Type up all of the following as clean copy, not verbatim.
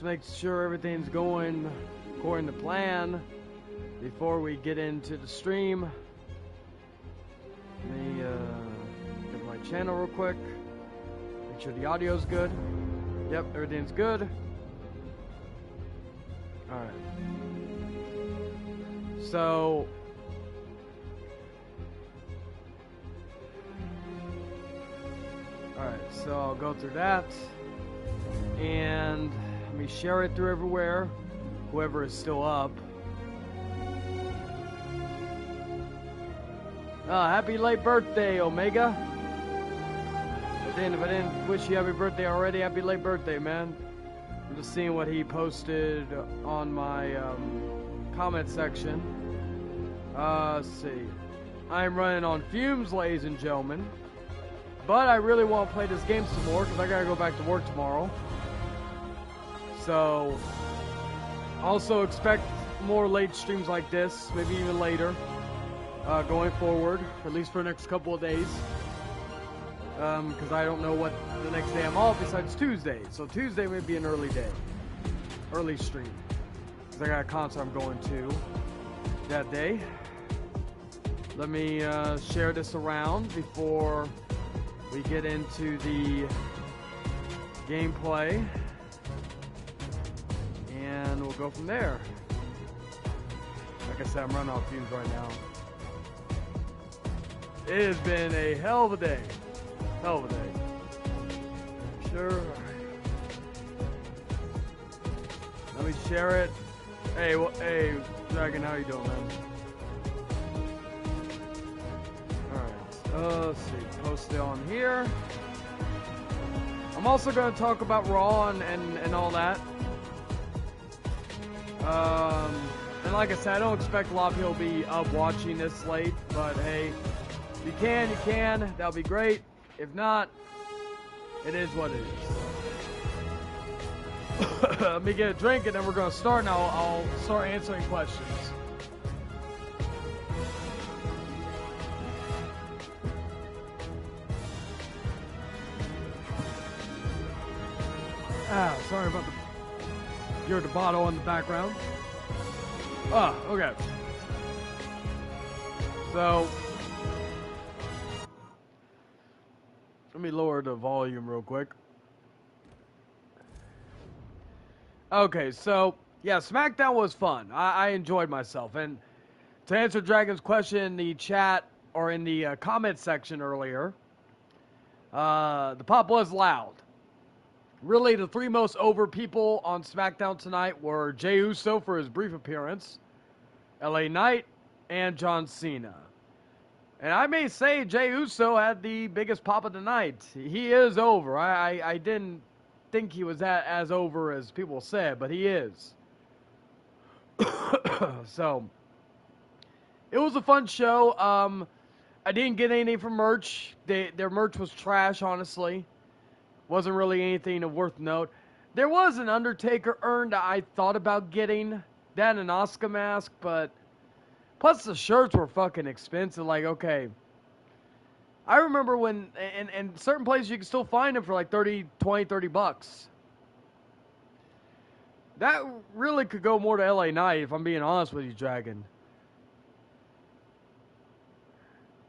Let's make sure everything's going according to plan before we get into the stream. Let me go to my channel real quick. Make sure the audio's good. Yep, everything's good. Alright. So... Alright, so I'll go through that. And let me share it through everywhere. Whoever is still up. Happy late birthday, Omega. If I didn't wish you happy birthday already, happy late birthday, man. I'm just seeing what he posted on my comment section. Let's see. I'm running on fumes, ladies and gentlemen. But I really want to play this game some more because I gotta go back to work tomorrow. So, also expect more late streams like this, maybe even later, going forward, at least for the next couple of days. Because I don't know what the next day I'm off besides Tuesday. So Tuesday may be an early day. Early stream. Because I got a concert I'm going to that day. Let me share this around before we get into the gameplay. And we'll go from there. Like I said, I'm running off fumes right now. It has been a hell of a day. Hell of a day. Sure. Let me share it. Hey, hey, Dragon, how you doing, man? Alright, let's see. Post it on here. I'm also going to talk about Raw and all that. And like I said, I don't expect a lot of people to be up watching this late, but hey, if you can, you can. That'll be great. If not, it is what it is. Let me get a drink and then we're going to start, and I'll start answering questions. Sorry about the bottle in the background. Okay. So, let me lower the volume real quick. Okay, so, yeah, SmackDown was fun. I enjoyed myself. And to answer Dragon's question in the chat, or in the comment section earlier, the pop was loud. Really, the three most over people on SmackDown tonight were Jey Uso for his brief appearance, LA Knight, and John Cena. And I may say Jey Uso had the biggest pop of the night. He is over. I didn't think he was as over as people said, but he is. So, it was a fun show. I didn't get anything from merch. Their merch was trash, honestly. Wasn't really anything of worth note. There was an Undertaker urn that I thought about getting. That and an Oscar mask, but... Plus the shirts were fucking expensive. Like, okay. I remember when... In certain places you can still find them for like 30, 20, 30 bucks. That really could go more to LA Knight, if I'm being honest with you, Dragon.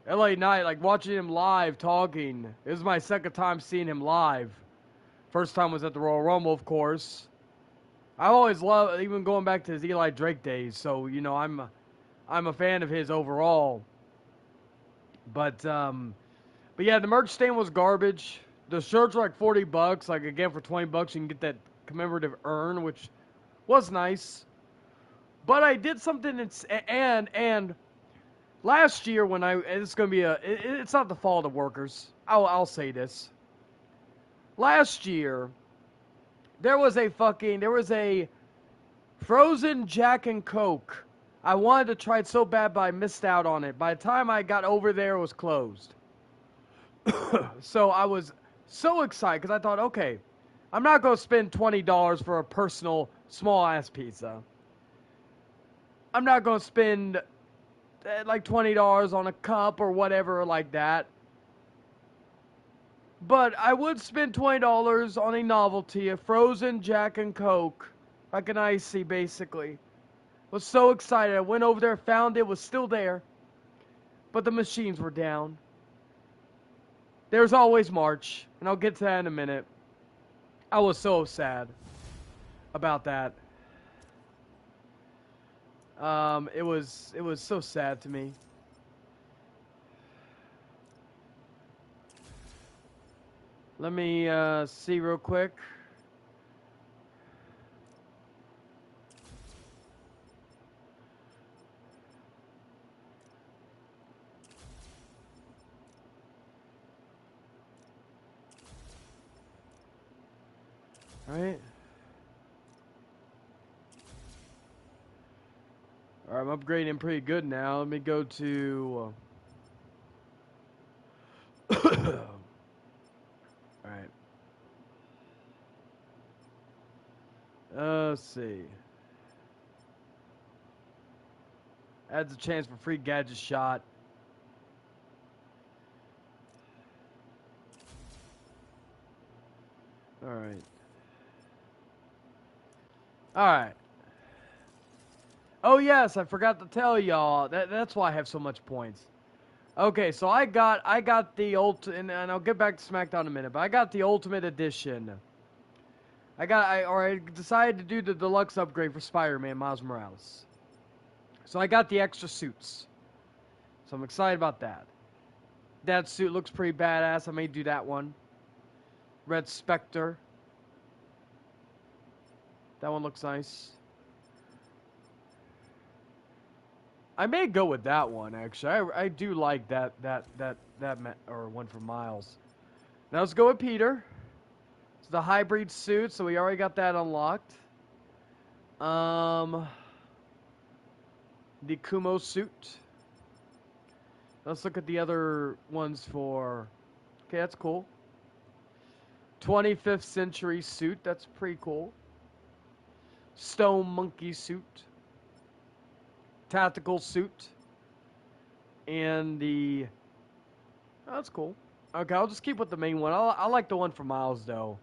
LA Knight, like watching him live talking. This is my second time seeing him live. First time was at the Royal Rumble, of course. I always love, even going back to his Eli Drake days. So, you know, I'm a fan of his overall. But yeah, the merch stand was garbage. The shirts were like 40 bucks. Like, again, for 20 bucks, you can get that commemorative urn, which was nice. But I did something, and last year when it's going to be it's not the fault of the workers. I'll say this. Last year, there was a frozen Jack and Coke. I wanted to try it so bad, but I missed out on it. By the time I got over there, it was closed. So I was so excited because I thought, okay, I'm not going to spend $20 for a personal small-ass pizza. I'm not going to spend like $20 on a cup or whatever like that. But I would spend $20 on a novelty, a frozen Jack and Coke, like an icy, basically. Was so excited. I went over there, found it was still there, but the machines were down. There's always March, and I'll get to that in a minute. I was so sad about that. It was so sad to me. Let me see real quick. Alright. Alright, I'm upgrading pretty good now. Let me go to... Alright. Let's see. Adds a chance for free gadget shot. Alright. Alright. Oh yes, I forgot to tell y'all. That's why I have so much points. Okay, so I got the and I'll get back to SmackDown in a minute, but I got the Ultimate Edition. I decided to do the deluxe upgrade for Spider-Man Miles Morales. So I got the extra suits. So I'm excited about that. That suit looks pretty badass. I may do that one. Red Spectre. That one looks nice. I may go with that one actually. I do like that or one for Miles. Now let's go with Peter. It's the hybrid suit, so we already got that unlocked. The Kumo suit. Let's look at the other ones for... Okay, that's cool. 25th century suit, that's pretty cool. Stone monkey suit. Tactical suit. And the... Oh, that's cool. Okay, I'll just keep with the main one. I like the one for Miles, though.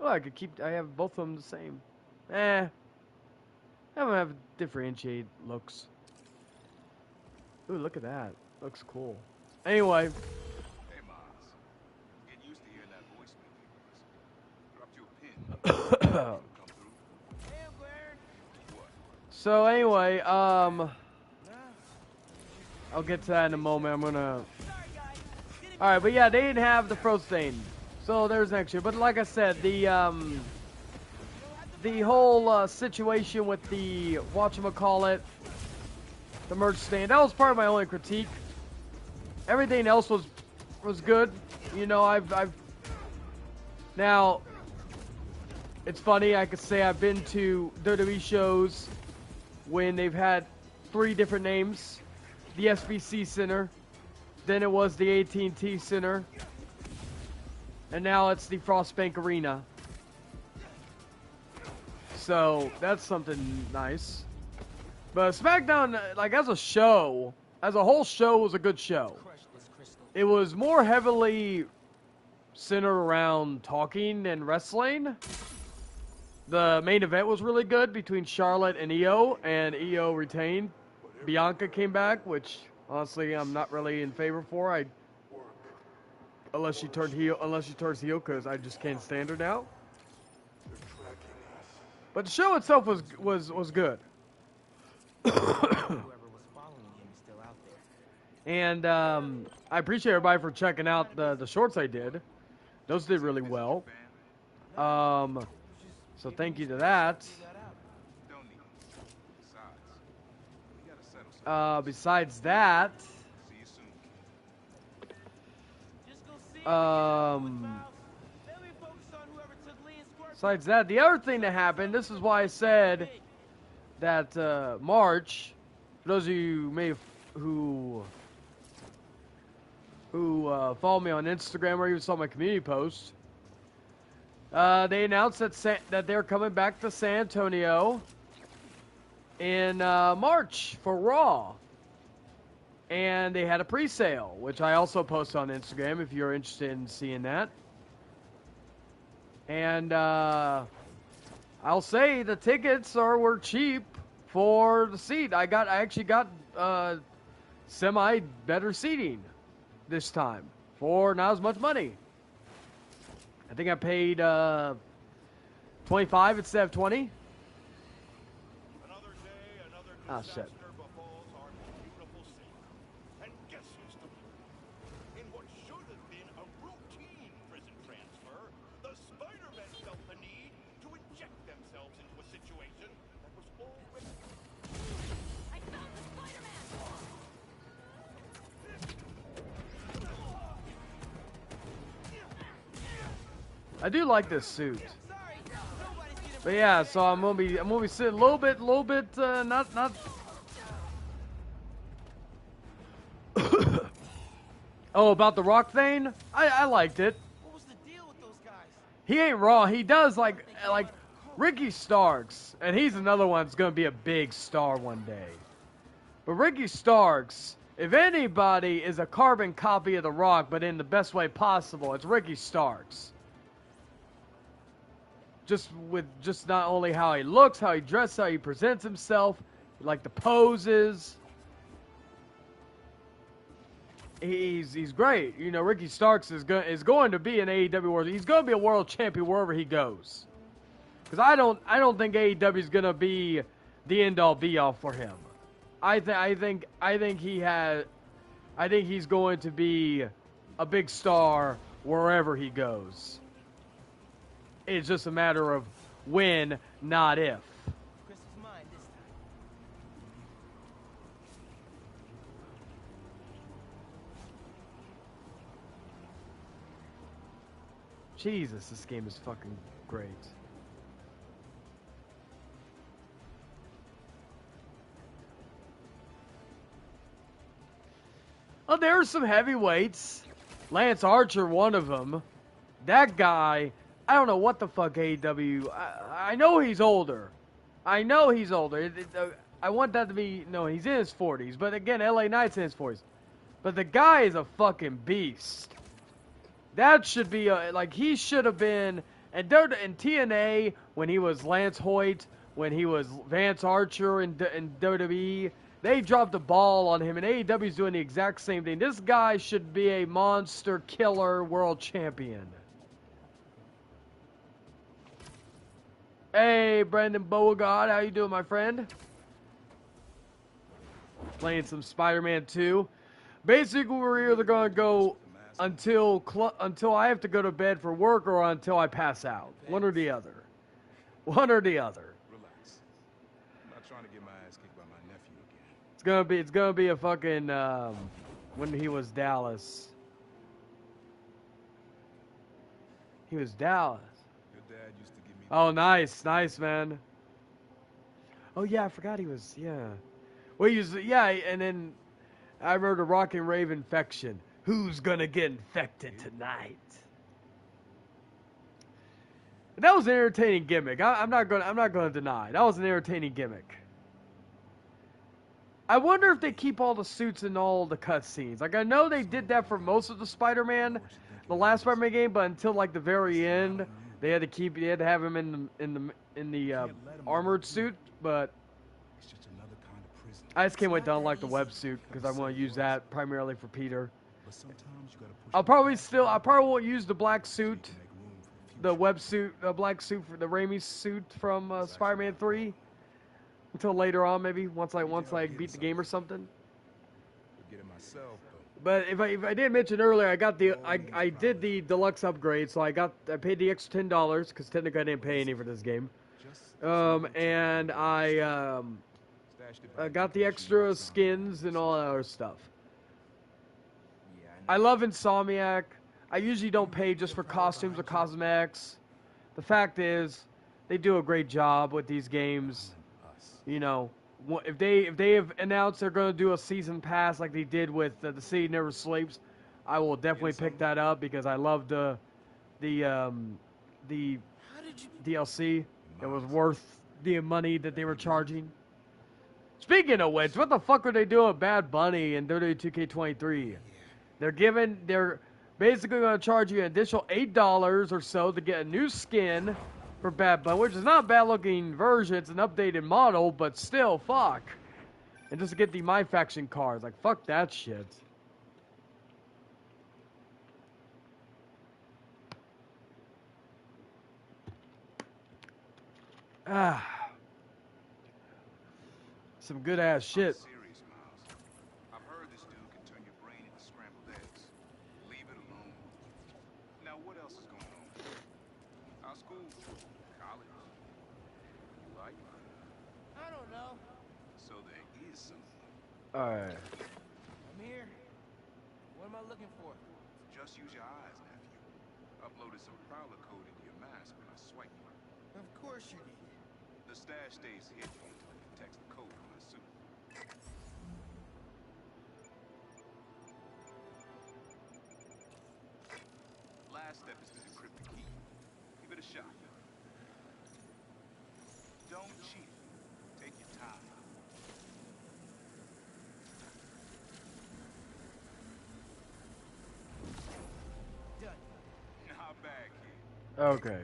Oh, I have both of them the same. Have them have differentiated looks. Ooh, look at that. Looks cool. Anyway. Hey, Miles. Get used to hearing that voicemail of yours. Dropped you a pin. Come through. Hey, Blair. What? So anyway, I'll get to that in a moment. I'm gonna... Alright, but yeah, they didn't have the Frostain. So there's next year. But like I said, the whole situation with the whatchamacallit, the merch stand, that was part of my only critique. Everything else was good. You know, I've now it's funny, I could say I've been to WWE shows when they've had 3 different names. The SBC Center, then it was the AT&T Center, and now it's the Frostbank Arena. So that's something nice. But SmackDown, like as a show, as a whole show, was a good show. It was more heavily centered around talking and wrestling. The main event was really good between Charlotte and Io retained. Bianca came back, which honestly I'm not really in favor for. Unless she turns heel, because I just can't stand her now. But the show itself was good. And I appreciate everybody for checking out the shorts I did. Those did really well. So thank you to that. Besides that, the other thing that happened, this is why I said that March, for those of you who follow me on Instagram or even saw my community post, they announced that they're coming back to San Antonio in March for Raw. And they had a pre-sale, which I also posted on Instagram if you're interested in seeing that. And I'll say the tickets were cheap for the seat. I actually got semi better seating this time for not as much money. I think I paid 25 instead of 20. Another day, another Ah, disaster shit. befalls our beautiful city. And guess who's to blame? In what should have been a routine prison transfer, the Spider-Men felt the need to inject themselves into a situation that was already... I found the Spider-Man! I do like this suit. Sorry, nobody's getting But yeah, so I'm gonna be sitting a little bit, not. Oh, about the Rock thing? I liked it. What was the deal with those guys? He ain't wrong. He does like Ricky Starks, and he's another one that's gonna be a big star one day. But Ricky Starks, if anybody is a carbon copy of the Rock, but in the best way possible, it's Ricky Starks. Just not only how he looks, how he dresses, how he presents himself, like the poses. He's great. You know, Ricky Starks is going to be an AEW world. He's going to be a world champion wherever he goes. Because I don't think AEW is going to be the end all be all for him. I think he's going to be a big star wherever he goes. It's just a matter of when, not if. Chris is mine this time. Jesus, this game is fucking great. Oh, there are some heavyweights. Lance Archer, one of them. That guy, I don't know what the fuck AEW. I know he's older. I want that to be, no, he's in his 40s. But again, LA Knight's in his 40s. But the guy is a fucking beast. That should be, he should have been, and in TNA, when he was Lance Hoyt, when he was Vance Archer in WWE, they dropped the ball on him, and AEW's doing the exact same thing. This guy should be a monster killer world champion. Hey, Brandon Beauregard, how you doing, my friend? Playing some Spider-Man 2. Basically, we're either going to go until I have to go to bed for work or until I pass out. One or the other. One or the other. Relax. I'm not trying to get my ass kicked by my nephew again. It's gonna be a fucking when he was Dallas. He was Dallas. Your dad used to give me... Oh, nice, man. Oh yeah, I forgot he was. Yeah. Well, he was. Yeah, and then I remember the Rock and Rave infection. Who's gonna get infected tonight? That was an entertaining gimmick. I'm not gonna deny. That was an entertaining gimmick. I wonder if they keep all the suits in all the cutscenes. Like, I know they did that for most of the Spider-Man, the last Spider-Man game, but until like the very end, they had to have him in the armored suit. But It's just another kind of prison. I just can't wait to unlock the web suit because I want to use that primarily for Peter. But sometimes you gotta push... I probably won't use the black suit, the web suit, the black suit for the Raimi suit from Spider-Man 3 until later on, maybe once I beat the game or something. Get it myself, But if I didn't mention earlier, I did the deluxe upgrade, so I paid the extra $10 because technically I didn't pay any for this game. And I got the extra skins and all that other stuff. I love Insomniac. I usually don't pay just for costumes or cosmetics. The fact is, they do a great job with these games. You know, if they have announced they're going to do a season pass like they did with The City Never Sleeps, I will definitely pick that up because I love the DLC. It was worth the money that they were charging. Speaking of which, what the fuck are they doing with Bad Bunny in WWE 2K23? They're basically going to charge you an additional $8 or so to get a new skin for Bad Bunny, which is not a bad looking version. It's an updated model, but still, fuck. And just to get the My Faction cards, like fuck that shit. Ah. Some good ass shit. Serious, Miles. I've heard this dude can turn your brain into scrambled eggs. Leave it alone. Now, what else is going on? Our school? College? You like it? I don't know. So there is something. Alright. I'm here. What am I looking for? Just use your eyes, nephew. Uploaded some prowler code into your mask when I swiped you. Of course you did. The stash stays hidden until it detects the code on my suit. Last step is to decrypt the key. Give it a shot. Don't cheat. Take your time. Done. Not bad, kid. Okay.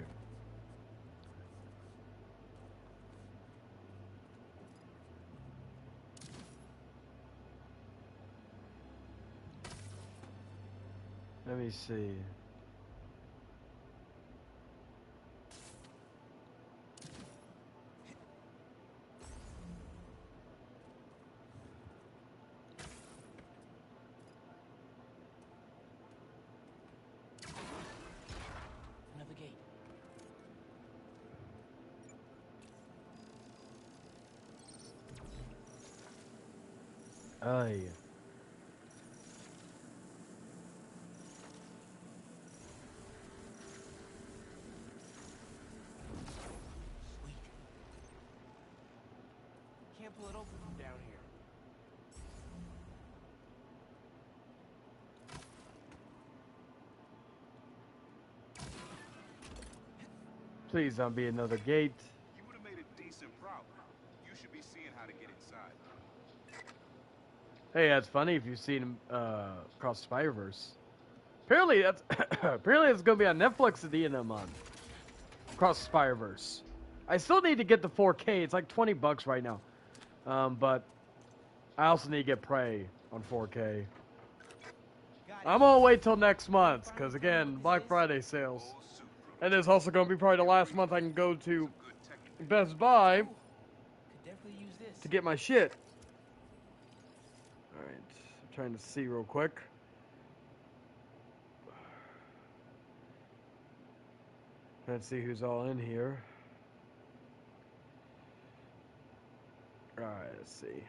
Let me see. Another gate. Oh, yeah. Sweet. Can't pull it open from down here. Please don't be another gate. You would have made a decent prowler. You should be seeing how to get inside. Hey, that's funny if you've seen him across Spider-Verse. Apparently that's apparently it's gonna be on Netflix at the end of the month. Across Spider-Verse. I still need to get the 4K. It's like $20 right now. But I also need to get Prey on 4K. Got it. I'm gonna wait till next month, because again, Black Friday sales. Full suit And it's also gonna be probably the last month I can go to good technique. Best Buy Could definitely use this. to get my shit. Alright, I'm trying to see real quick. Let's see who's all in here. Alright, let's see.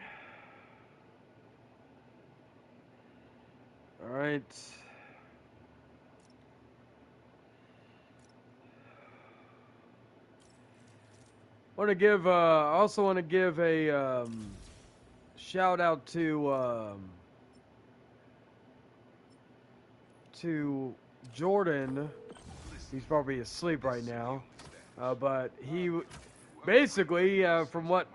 Alright. I also want to give a shout out to Jordan. He's probably asleep right now, but he basically, from what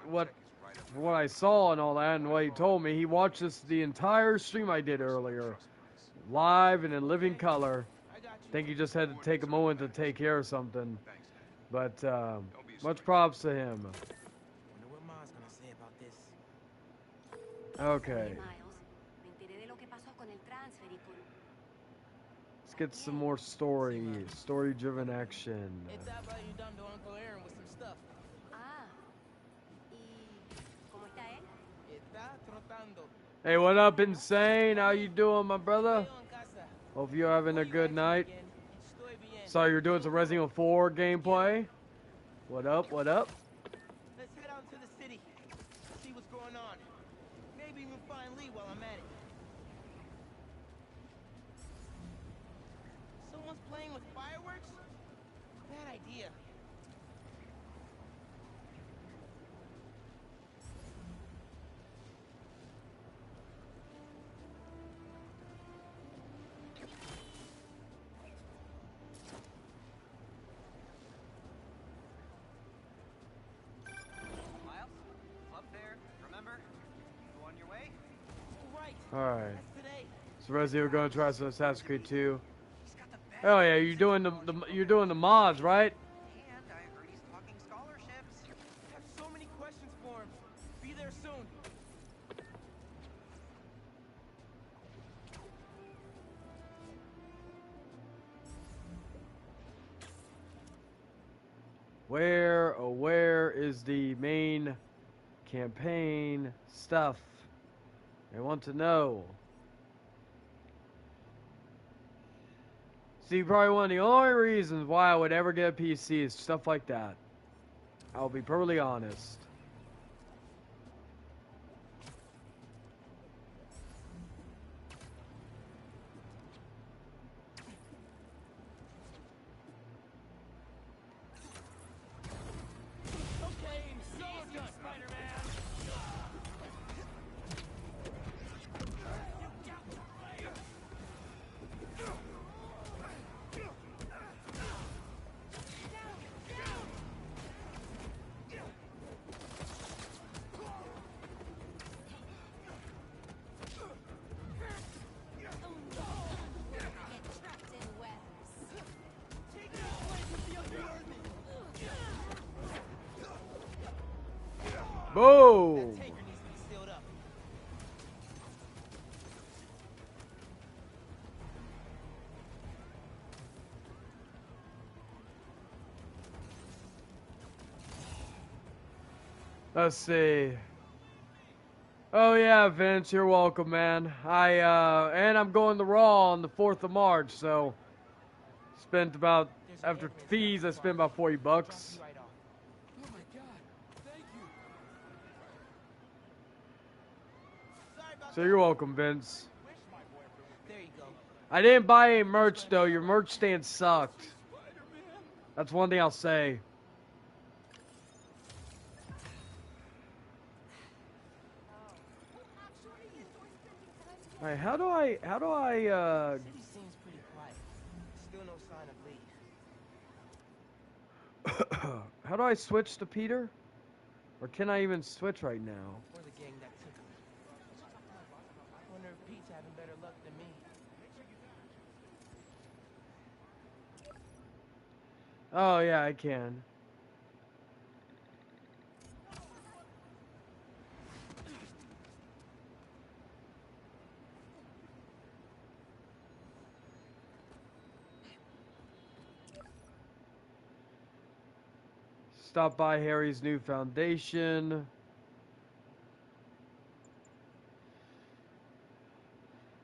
I saw and all that, and what he told me, he watched the entire stream I did earlier, live and in living color. I got you. I think he just had to take a moment to take care of something, Thanks, but much props to him. Wonder what Ma's gonna say about this. Okay, Miles, me enteré de lo que pasó con el transfer y con... let's get some more story-driven action. It's that about you down to Uncle Aaron with some stuff. Ah, ¿y cómo está él? Está trotando. Hey, what up, Insane? How you doing, my brother? Estoy en casa. Hope you're having a good night. Again. Estoy bien. Saw you're doing some Resident Evil 4 gameplay. What up? What up? Let's head out to the city. See what's going on. Maybe even find Lee while I'm at it. Someone's playing with fireworks? Bad idea. Alright. That's today. So Resi, we're gonna try some Assassin's Creed 2. He's got the best. Oh yeah, you're doing you're doing the mods, right? And I heard he's talking scholarships. I have so many questions for him. Be there soon. Where is the main campaign stuff? I want to know. See, probably one of the only reasons why I would ever get a PC is stuff like that. I'll be perfectly honest. Okay, so done, Spider-Man. Get trapped in webs. Take this place with the underearthing. Boom! That tanker needs to be sealed up. Let's see. Oh yeah, Vince, you're welcome, man. And I'm going to Raw on the 4th of March, so spent about after fees I spent about $40. Drop you right off. Oh my god, thank you. Sorry about So that. you're welcome, Vince. There you go. I didn't buy any merch though. Your merch stand sucked. That's one thing I'll say. Alright, how do I City seems pretty quiet. Still no sign of Lee. how do I switch to Peter? Or can I even switch right now? Or the gang that took him. Wonder if Pete's having better luck than me. Oh yeah, I can. Stop by Harry's new foundation.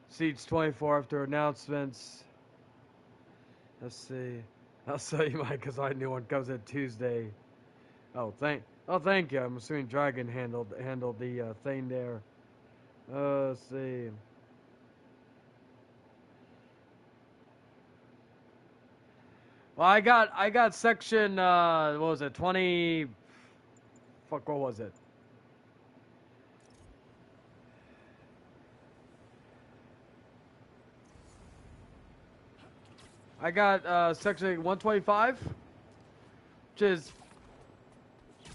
Seats 24 after announcements. Let's see. I'll sell you mine because my new one comes in Tuesday. Oh, thank you. I'm assuming Dragon handled the thing there. Let's see. Well, I got section what was it? 20 fuck, what was it? I got section 125, which is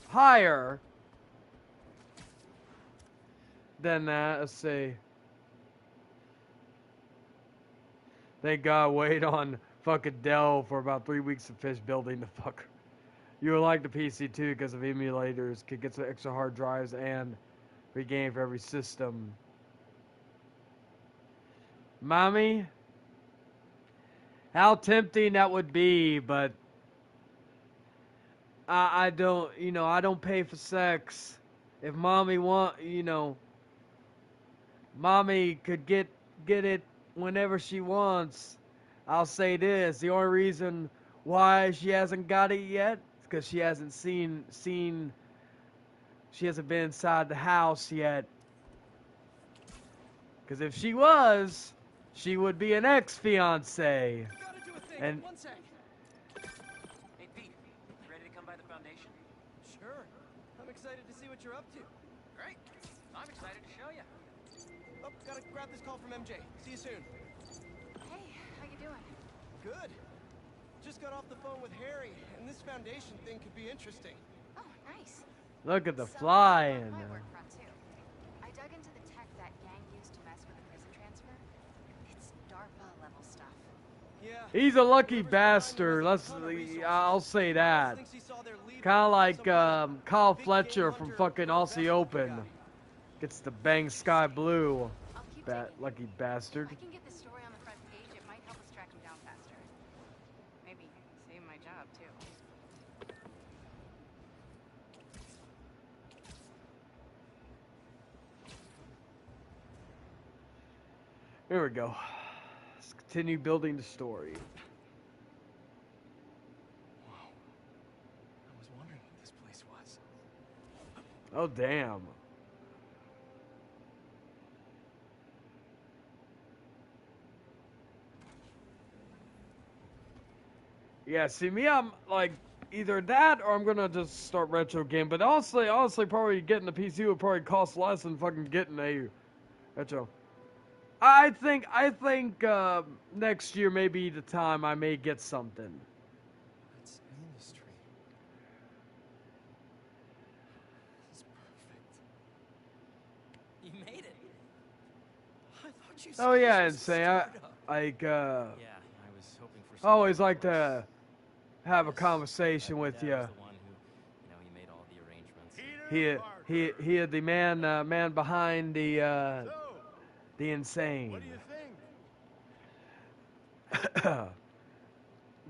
higher than that. Let's see. Thank God, wait on fucking Dell for about 3 weeks of fish building the fucker. You will like the PC too because of emulators, could get some extra hard drives and free game for every system. Mommy, how tempting that would be, but I don't, I don't pay for sex. If mommy mommy could get it whenever she wants. I'll say this: the only reason why she hasn't got it yet is because she hasn't she hasn't been inside the house yet. Because if she was, she would be an ex-fiance. Gotta do a thing. And- One sec. Hey Pete, ready to come by the foundation? Sure. I'm excited to see what you're up to. Great. I'm excited to show you. Oh, gotta grab this call from MJ. See you soon. Hey, how you doing? Good. Just got off the phone with Harry, and this foundation thing could be interesting. Oh, nice. Look at the So, flying. my work front too. I dug into the tech that gang used to mess with the Yeah. He's a lucky bastard. I'll say that. Thinks he saw their leader. Kind of like Some Kyle big game Fletcher from hunter fucking Aussie bastard Open. guy. Gets the bang sky blue. I'll keep taking it. Lucky bastard. If I can get the story on the front page, it might help us track him down faster. Maybe save my job, too. Here we go. Let's continue building the story. I was wondering what this place was. Oh, damn. Yeah, see me, I'm like either that or I'm gonna just start retro game. But honestly, probably getting the PC would probably cost less than fucking getting a retro. I think next year may be the time I may get something. It's industry. This is perfect. You made it. I thought you said Oh yeah, this and was a say startup. Yeah, I was hoping for I always like to have a conversation with you. The one who, he made all the arrangements. He the man behind the insane. What do you think?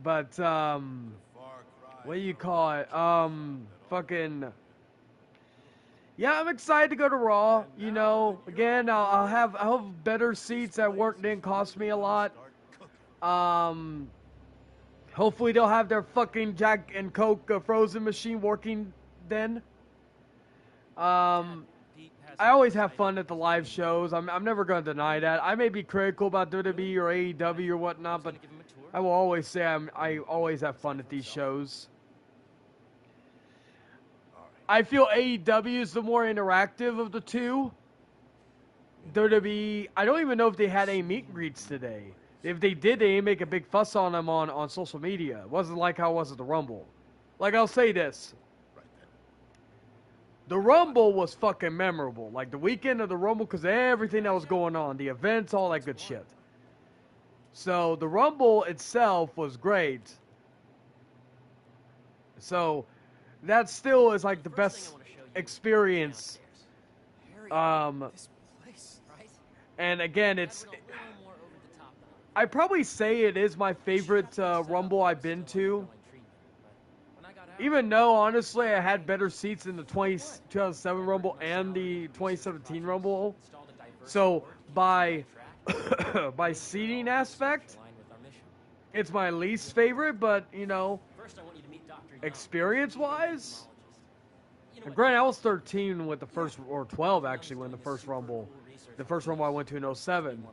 But Far cry what do you from call it? Fucking. Yeah, I'm excited to go to Raw. You know, again, I'll have better seats at work. Didn't cost me a lot. Hopefully they'll have their fucking Jack and Coke frozen machine working then. I always have fun at the live shows. I'm never going to deny that. I may be critical about WWE or AEW or whatnot, but I will always say I always have fun at these shows. I feel AEW is the more interactive of the two. WWE, I don't even know if they had any meet and greets today. If they did, they didn't make a big fuss on them on social media. It wasn't like how it was at the Rumble. Like, I'll say this. The Rumble was fucking memorable. Like, the weekend of the Rumble, because everything that was going on. The events, all that good shit. So, the Rumble itself was great. So, that still is, like, the best experience. This place, right? And, again, I'd probably say it is my favorite Rumble I've been to. Even though, honestly, I had better seats in the 2007 Rumble and the 2017 Rumble. So, by seating aspect, it's my least favorite, but, you know, experience-wise, granted, I was 13 with the first, or 12 actually, when the first Rumble I went to in 07.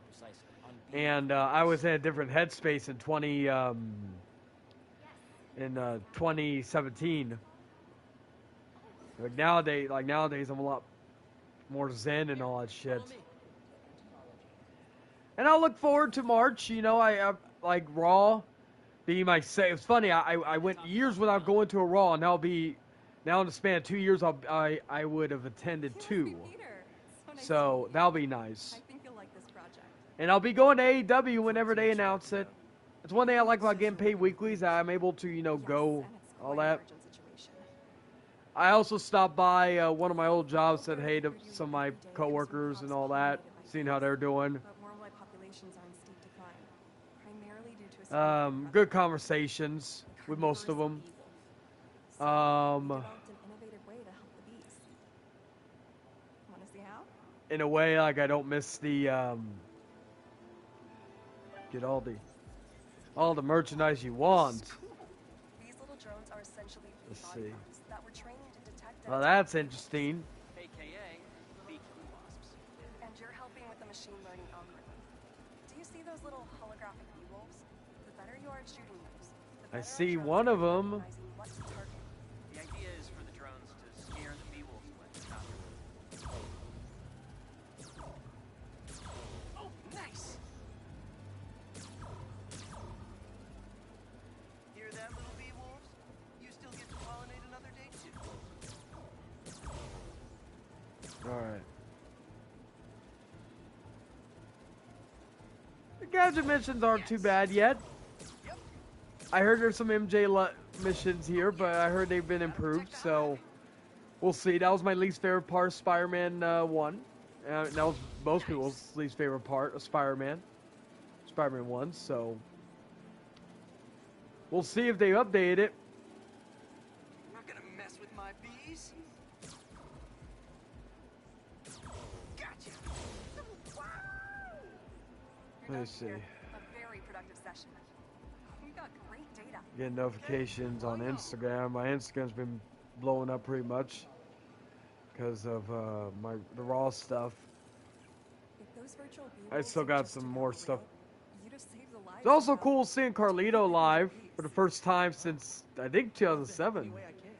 And I was in a different headspace in 2017. Nowadays I'm a lot more zen and all that shit. And I'll look forward to March. You know, I like Raw being my say. It's funny. I went years without going to a Raw, and now in the span of 2 years, I would have attended two. So that'll be nice. I think you'll like this project. And I'll be going to AEW whenever they announce it. It's one thing I like about getting paid weekly is that I'm able to, you know, go, all that. I also stopped by one of my old jobs, said hey to some of my coworkers and all that, seeing how they're doing. But worldwide populations are in steep decline, primarily due to a Good conversations with most of them. developed an innovative way to help the bees. Want to see how? In a way, like I don't miss the get all the merchandise you want. These little drones are essentially Let's body see. parts that were trained to detect and Well, that's interesting. AKA bee wasps. and you're helping with the machine learning algorithm. Do you see those little holographic bee wolves? The better you are at shooting those, the I better see our one of chances 'em. recognizing what to target. The idea is for the drones to scare the bee wolves away. Oh, nice! Hear that, little bee wolves? You still get to pollinate another day too. Alright. The gadget mentions aren't too bad yet. I heard there's some missions here, but I heard they've been improved, so we'll see. That was my least favorite part of Spider-Man 1. That was most people's least favorite part of Spider-Man 1, so we'll see if they update it. You're not gonna mess with my bees. Gotcha. Let me see. A very productive session. We got great data. Get notifications on Instagram. My Instagram's been blowing up pretty much because of the raw stuff. If those virtual bee I wolves still are got just some a more couple stuff. away, you just saved the lives It's also of cool seeing Carlito live for the first time since I think 2007. Any way I can.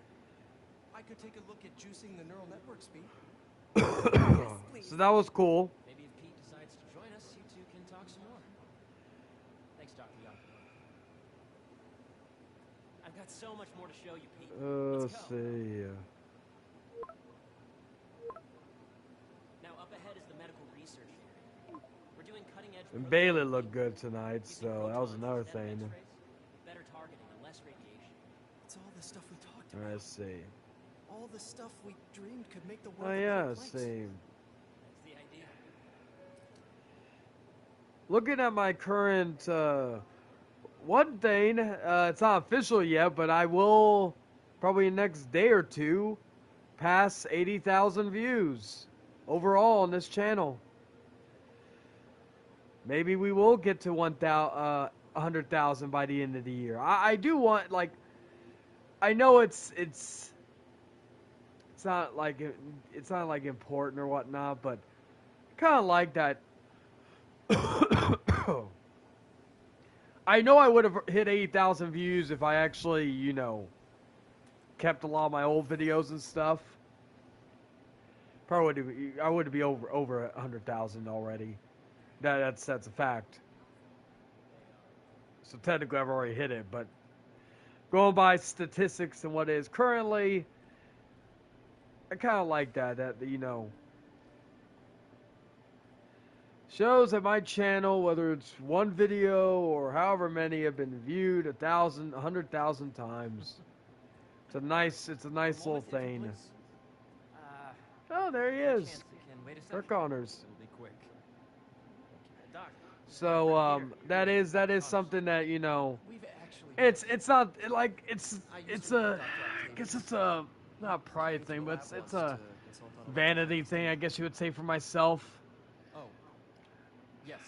I could take a look at juicing the neural network speed. So that was cool. Maybe if Pete decides to join us, you two can talk some more. Thanks, Dr. Young. I've got so much more to show you, Pete. Let's Let's go. see. Now up ahead is the medical research area. We're doing cutting-edge. And Bailey looked good tonight, so that was another thing. Better targeting and less radiation. It's all the stuff we talked All about. right, let's see. All the stuff we dreamed could make the world Oh a yeah, better let's place. see. That's the idea. Looking at my current one thing, it's not official yet, but I will probably next day or two pass 80,000 views overall on this channel. Maybe we will get to 100,000 by the end of the year. I do want, like, I know it's not like important or whatnot, but kind of like that. I know I would have hit 80,000 views if I actually, you know, kept a lot of my old videos and stuff. Probably I would be over 100,000 already. That's a fact. So technically I've already hit it, but going by statistics and what it is currently, I kind of like that you know, shows that my channel, whether it's one video or however many, have been viewed 1,000, 100,000 times. It's a nice little thing. Oh, there he is, Kirk Connors. It'll be quick. Doc. So that is something that, you know, We've actually it's not like it's a, I guess it's a not a pride thing, but it's a vanity thing, I guess you would say, for myself. Oh. Yes.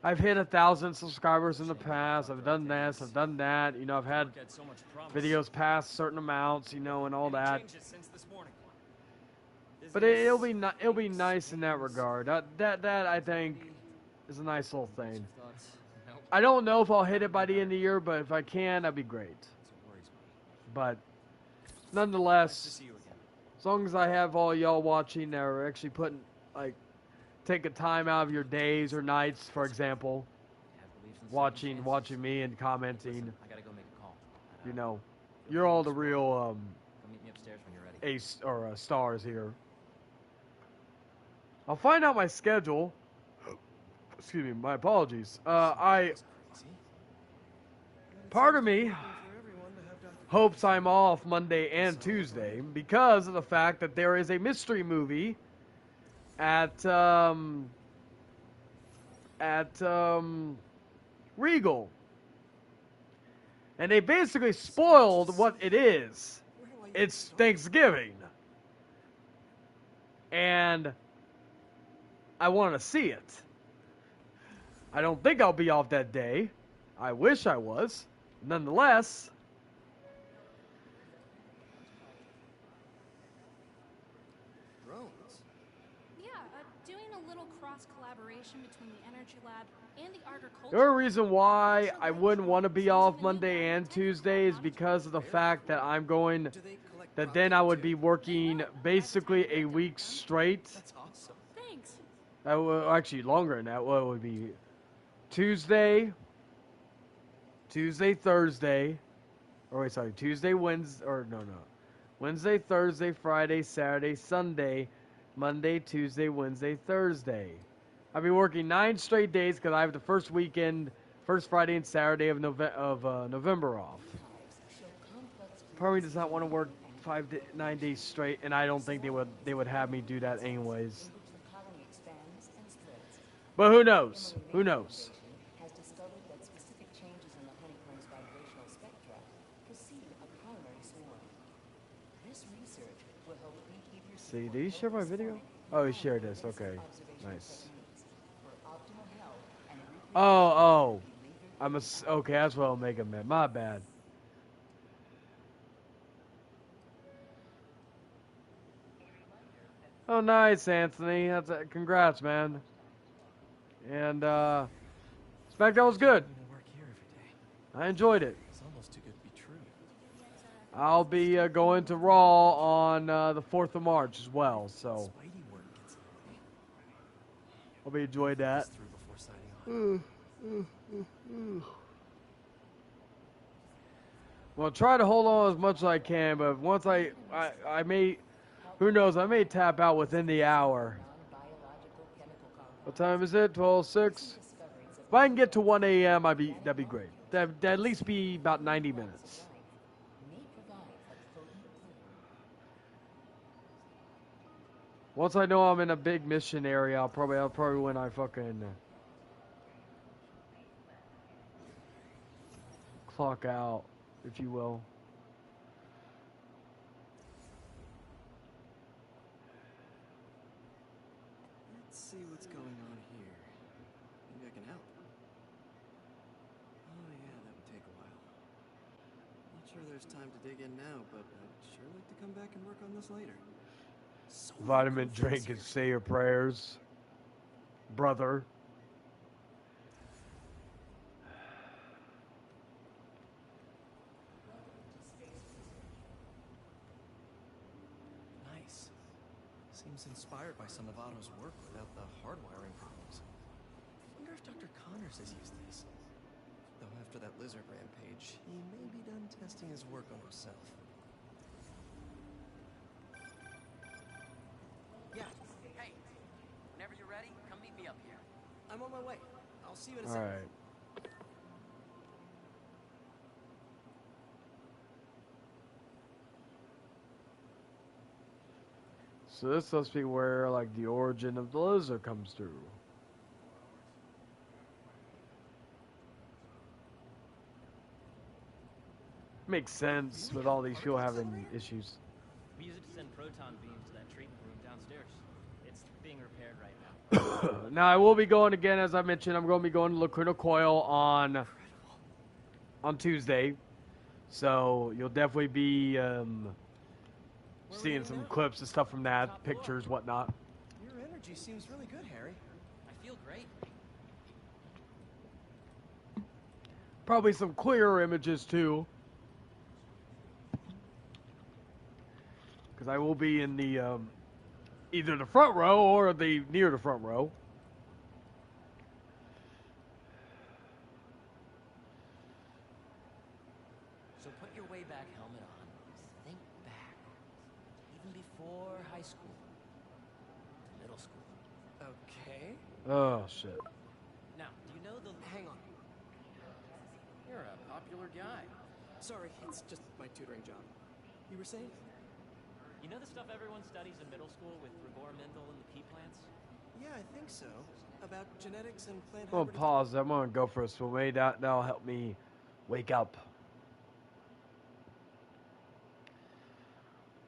I've hit 1,000 subscribers in the past. I've done this, I've done that. You know, I've had Work had so much promise. videos past certain amounts, you know, and all Any that. changes since this morning? But it'll be nice in that regard. That I think is a nice little thing. Thoughts? Nope. I don't know if I'll hit it by the end of the year, but if I can, that'd be great. That's what worries me. But Nice to nonetheless, see you again. as long as I have all y'all watching that are actually putting, like, take a time out of your days or nights, for example, Have beliefs in second chances. watching me and commenting, Listen, I gotta go make a call. you know, you're all the real Come meet me upstairs when you're ready. ace or stars here. I'll find out my schedule. Excuse me, my apologies. Part of me hopes I'm off Monday and Tuesday because of the fact that there is a mystery movie at Regal, and they basically spoiled what it is. It's Thanksgiving, and I want to see it. I don't think I'll be off that day. I wish I was. Nonetheless, drones. Yeah, doing a little cross collaboration between the Energy Lab and the Agriculture. the only reason why I wouldn't want to be off Monday and Tuesday is because of the fact that I'm going, Do they collect that then I would be working basically a week straight. That's awesome. Thanks. Actually, longer than that. What would be Tuesday, Thursday, or wait, sorry, Tuesday, Wednesday, or no, Wednesday, Thursday, Friday, Saturday, Sunday, Monday, Tuesday, Wednesday, Thursday. I'll be working 9 straight days because I have the first weekend First Friday and Saturday of November off. Part of me does not want to work 9 days straight, and I don't think they would have me do that anyways. But who knows? Who knows? Has discovered that specific changes in the honeycomb's vibrational spectra precede a primary swarm. This research will help beekeepers. See, did he share my video? Oh, he shared this. Okay, nice. Oh, okay. That's what Omega meant. My bad. Oh, nice, Anthony. Congrats, man. And SmackDown was good. I enjoyed it. It's almost too good to be true. I'll be going to Raw on the 4th of March as well, so I'll be enjoying that. Well, try to hold on as much as I can, but once I may, who knows, I may tap out within the hour. What time is it? 12:06. If I can get to 1 a.m., that'd be great. That'd at least be about 90 minutes. Once I know I'm in a big mission area, I'll probably when I fucking clock out, if you will. Let's see what's going on here. Maybe I can help. Oh yeah, that would take a while. Not sure there's time to dig in now, but I'd sure like to come back and work on this later. So Vitamin drink and say your prayers, brother. Nice. Seems inspired by some of Otto's work without the hardwiring problems. Wonder if Dr. Connors has used this. Though after that lizard rampage, he may be done testing his work on himself. Yeah. Hey, whenever you're ready, come meet me up here. I'm on my way. I'll see you in a All second. right. So this must be where like the origin of the lizard comes through. Makes sense with all these people having issues. We use it to send proton beams to that treatment room downstairs. It's being repaired right now. Now I will be going again, as I mentioned. I'm going to be going to Lacuna Coil on Tuesday, so you'll definitely be seeing some clips and stuff from that, pictures, whatnot. Your energy seems really good, Harry. I feel great. Probably some clearer images too, because I will be in the either the front row or the near the front row. So put your way back helmet on. Think back. Even before high school. To middle school. Okay. Oh shit. Now, do you know the... Hang on. You're a popular guy. Sorry, it's just my tutoring job. You were saying? You know the stuff everyone studies in middle school with Gregor Mendel and the pea plants? Yeah, I think so. About genetics and plant I'm gonna hybrid. pause. I'm gonna go for a swim. Maybe that'll help me wake up.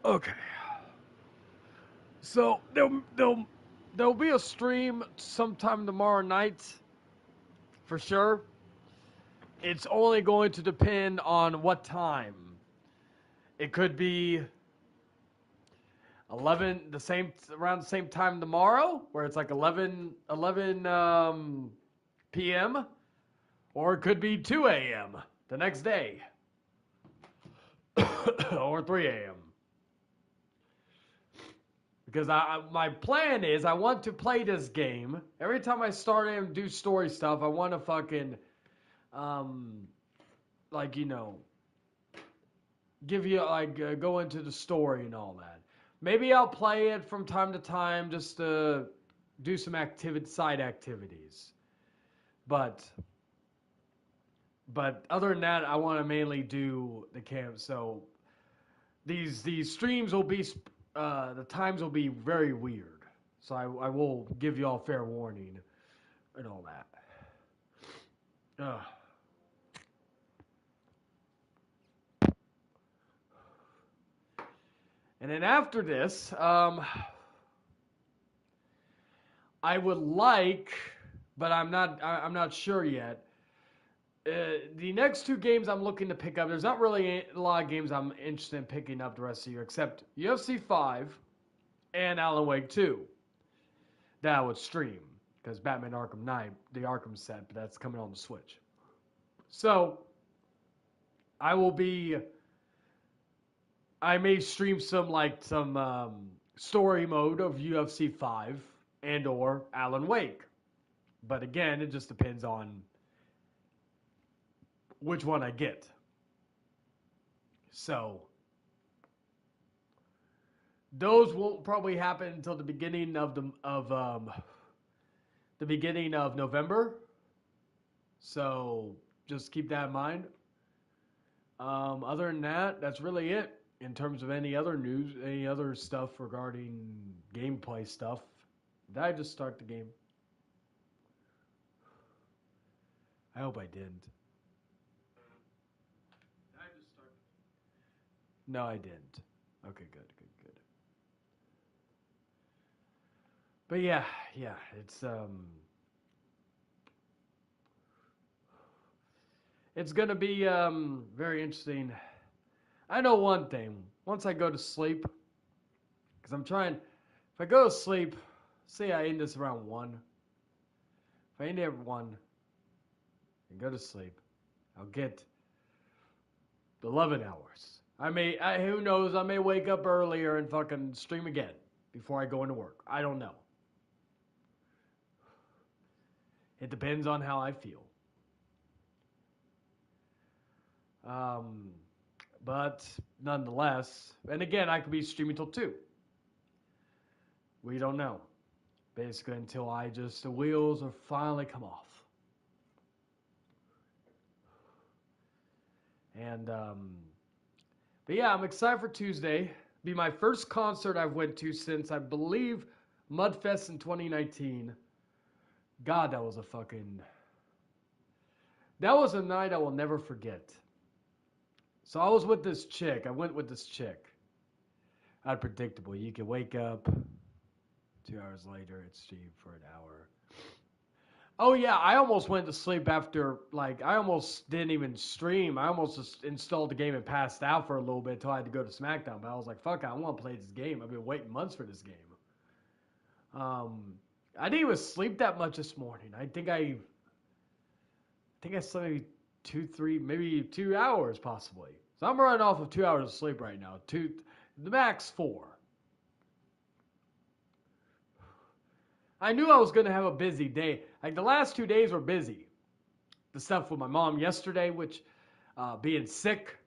Okay. So there'll be a stream sometime tomorrow night, for sure. It's only going to depend on what time. It could be 11, around the same time tomorrow, where it's like 11 p.m., or it could be 2 a.m. the next day, or 3 a.m. Because my plan is I want to play this game. Every time I start and do story stuff, I want to fucking, like, you know, give you, like, go into the story and all that. Maybe I'll play it from time to time just to do some side activities. But But other than that, I want to mainly do the camp. So these streams will be the times will be very weird. So I will give you all fair warning and all that. Ugh. And then after this, I would like, but I'm not sure yet. The next two games I'm looking to pick up, there's not really a lot of games I'm interested in picking up the rest of the year, except UFC 5 and Alan Wake 2 that I would stream, because Batman Arkham Knight, the Arkham set, but that's coming on the Switch. So, I may stream some story mode of UFC 5 and or Alan Wake. But again, it just depends on which one I get. So those won't probably happen until the beginning of the beginning of November. So just keep that in mind. Other than that, that's really it in terms of any other news, any other stuff regarding gameplay stuff. Did I just start the game? I hope I didn't. No, I didn't. Okay, good. But yeah, it's gonna be very interesting. I know one thing. Once I go to sleep, because I'm trying. If I go to sleep, say I end this around 1. If I end it at 1 and go to sleep, I'll get 11 hours. Who knows, I may wake up earlier and fucking stream again before I go into work. I don't know. It depends on how I feel. But nonetheless, and again, I could be streaming till 2. We don't know. Basically until the wheels are finally come off. And, but yeah, I'm excited for Tuesday. Be my first concert I've went to since, I believe, Mudfest in 2019. God, that was a night I will never forget. So I was with this chick. I went with this chick. Unpredictable. You could wake up 2 hours later, it's streamed for an hour. Oh yeah, I almost went to sleep after, I almost didn't even stream. I almost just installed the game and passed out for a little bit until I had to go to SmackDown. But I was like, fuck it, I want to play this game. I've been waiting months for this game. I didn't even sleep that much this morning. I think I slept maybe 2 hours possibly. So I'm running off of 2 hours of sleep right now. The max 4. I knew I was going to have a busy day. The last 2 days were busy. The stuff with my mom yesterday, which being sick.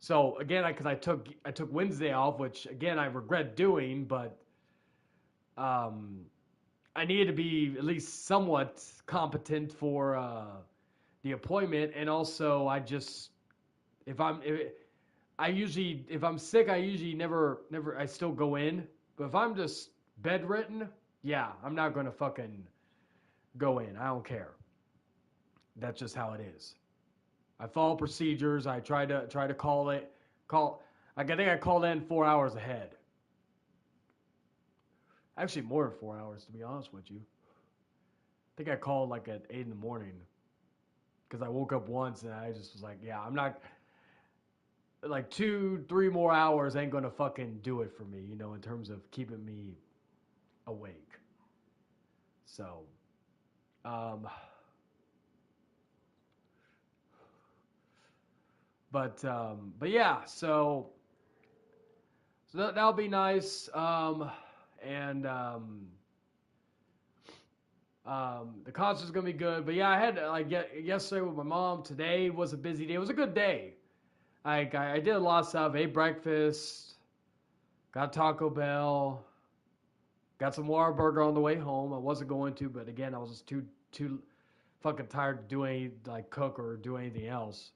So again, because I took Wednesday off, which again I regret doing, but I needed to be at least somewhat competent for the appointment, and also if I'm sick, I usually never I still go in, but if I'm just bedridden, yeah, I'm not going to fucking go in. I don't care. That's just how it is. I follow procedures. I try to call. I think I called in 4 hours ahead. Actually, more than 4 hours, to be honest with you. I think I called at 8 in the morning because I woke up once and I just was like, yeah, I'm not. 2-3 more hours ain't gonna fucking do it for me, in terms of keeping me awake. So, but yeah, so that'll be nice. And the concert's gonna be good. But yeah, I had yesterday with my mom. Today was a busy day. It was a good day. I did a lot of stuff. Ate breakfast. Got Taco Bell. Got some Whataburger on the way home. I wasn't going to, but again, I was just too fucking tired to do any, like, cook or do anything else.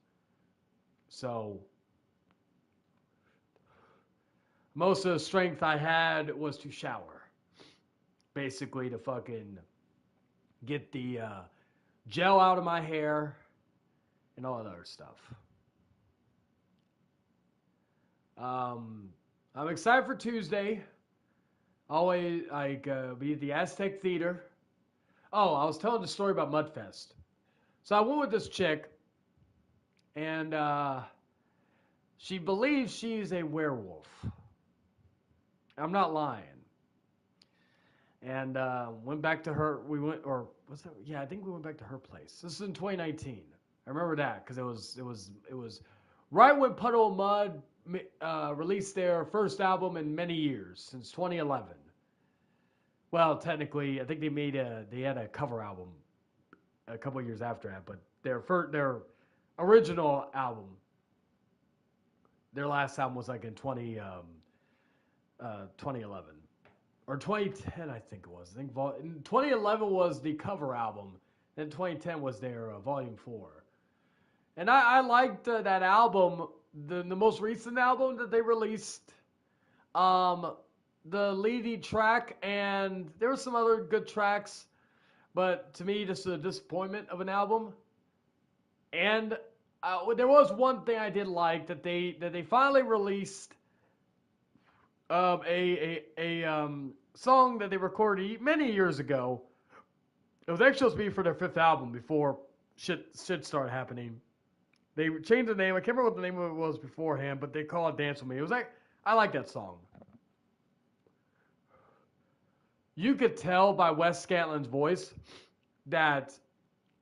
So most of the strength I had was to shower. Basically to fucking get the gel out of my hair and all that other stuff. I'm excited for Tuesday. Always, be at the Aztec Theater. Oh, I was telling the story about Mudfest. So I went with this chick, and she believes she's a werewolf. I'm not lying. And went back to her. We went, or was that? Yeah, I think we went back to her place. This is in 2019. I remember that because it was right when Puddle of Mud released their first album in many years, since 2011. Well, technically, I think they had a cover album a couple of years after that, but their original album, their last album was like in 2011 or 2010, I think it was. I think 2011 was the cover album, then 2010 was their Volume 4. And I liked that album, the most recent album that they released, the leading track, and there were some other good tracks, but to me, just a disappointment of an album. And there was one thing I did like, that they finally released a song that they recorded many years ago. It was actually supposed to be for their 5th album before shit started happening. They changed the name. I can't remember what the name of it was beforehand, but they call it Dance With Me. It was like, I like that song. You could tell by Wes Scantlin's voice that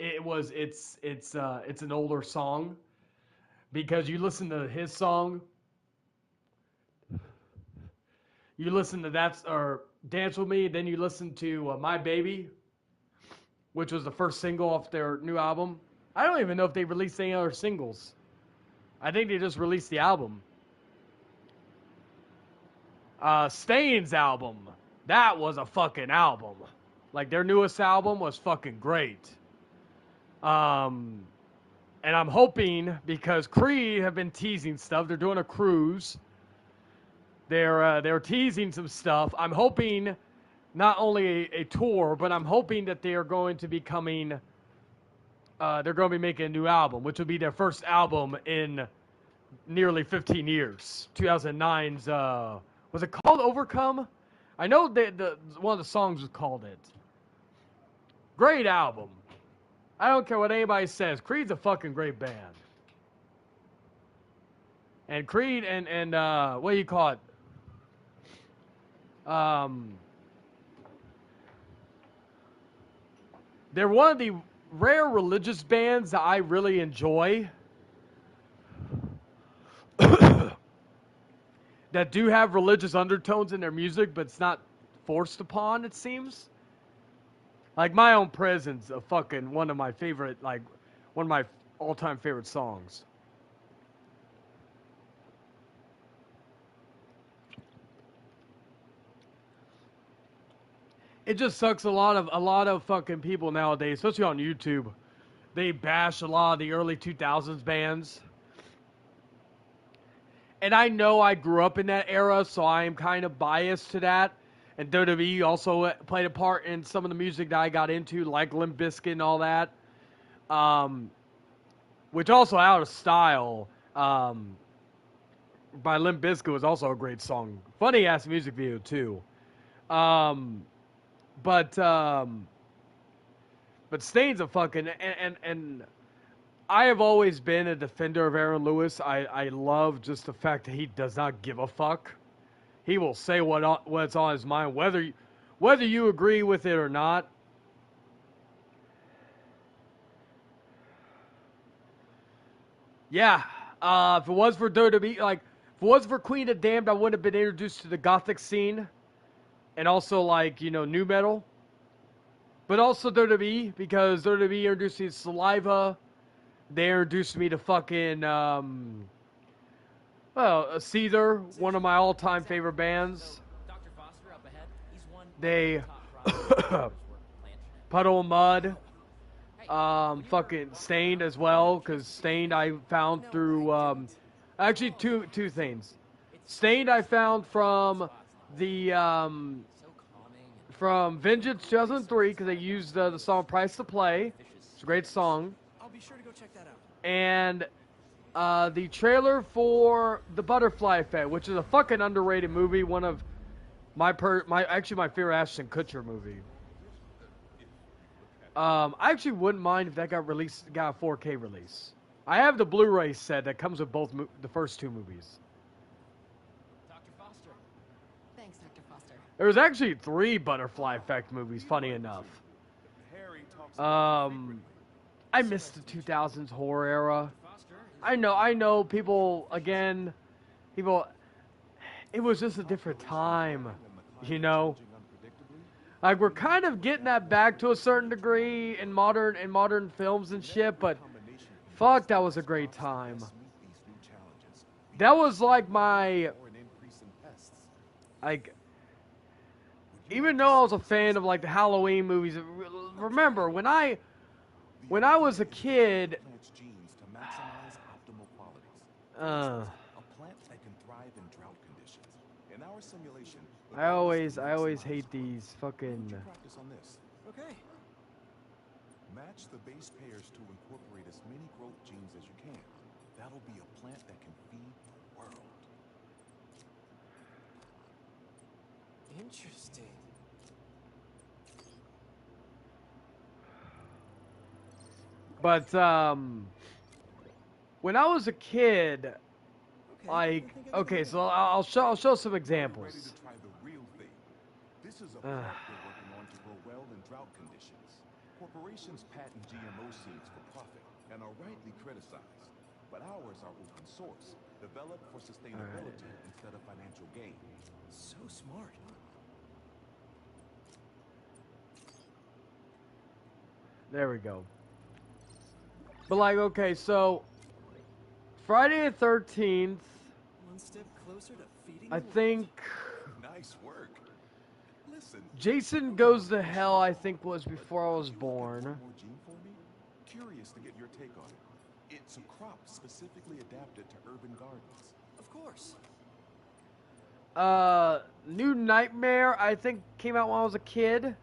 it's an older song, because you listen to his song, you listen to Dance With Me, then you listen to My Baby, which was the first single off their new album. I don't even know if they released any other singles. I think they just released the album. Stain's album. That was a fucking album. Like, their newest album was fucking great. And I'm hoping, because Creed have been teasing stuff, they're doing a cruise. They're teasing some stuff. I'm hoping not only a tour, but I'm hoping that they are going to be coming. They're going to be making a new album, which will be their first album in nearly 15 years. 2009's, was it called Overcome? I know one of the songs was called it. Great album. I don't care what anybody says. Creed's a fucking great band. And Creed and what do you call it? They're one of the rare religious bands that I really enjoy. That do have religious undertones in their music, but it's not forced upon, it seems. Like, My Own Prison's a fucking one of my all-time favorite songs. It just sucks a lot of fucking people nowadays, especially on YouTube. They bash a lot of the early 2000s bands. And I know I grew up in that era, so I am kind of biased to that. And WWE also played a part in some of the music that I got into, like Limp Bizkit and all that. Which also, Out of Style, by Limp Bizkit, was also a great song. Funny-ass music video, too. But Stain's a fucking... And I have always been a defender of Aaron Lewis. I love just the fact that he does not give a fuck. He will say what's on his mind, whether you agree with it or not. Yeah, if it was for WWE, like, if it was for Queen of Damned, I wouldn't have been introduced to the Gothic scene. And also, like, nu metal. But also WWE, because WWE introduced me to Saliva. They introduced me to fucking, Seether, one of my all-time favorite bands. They, Puddle of Mud. Fucking Stained as well, because Stained I found through, actually two things. Stained I found from the, from Vengeance 2003, because they used the song Price to Play. It's a great song. I'll be sure to go check that out. And the trailer for The Butterfly Effect, which is a fucking underrated movie, one of my favorite Ashton Kutcher movie. I actually wouldn't mind if that got a 4K release. I have the Blu-ray set that comes with both the first two movies. Dr. Foster. Thanks, Dr. Foster. There was actually 3 Butterfly Effect movies, funny enough. I missed the 2000s horror era. I know, people, it was just a different time, you know? Like, we're kind of getting that back to a certain degree in modern films and shit, but fuck, that was a great time. That was like even though I was a fan of like the Halloween movies, remember when I was a kid, I always hate these fucking. Okay. Match the base pairs to incorporate as many growth genes as you can. That'll be a plant that can feed the world. Interesting. But when I was a kid, so I'll show some examples. This is a plant we're working on to grow well in drought conditions. Corporations patent GMO seeds for profit and are rightly criticized, but ours are open source, developed for sustainability instead of financial gain. So smart. There we go. But like, okay, so Friday the 13th. One step closer to feeding. I think. Nice work. Listen. Jason Goes to Hell, I think, was before I was born. More gene for me? Curious to get your take on it. It's a crop specifically adapted to urban gardens. Of course. New Nightmare, I think, came out when I was a kid.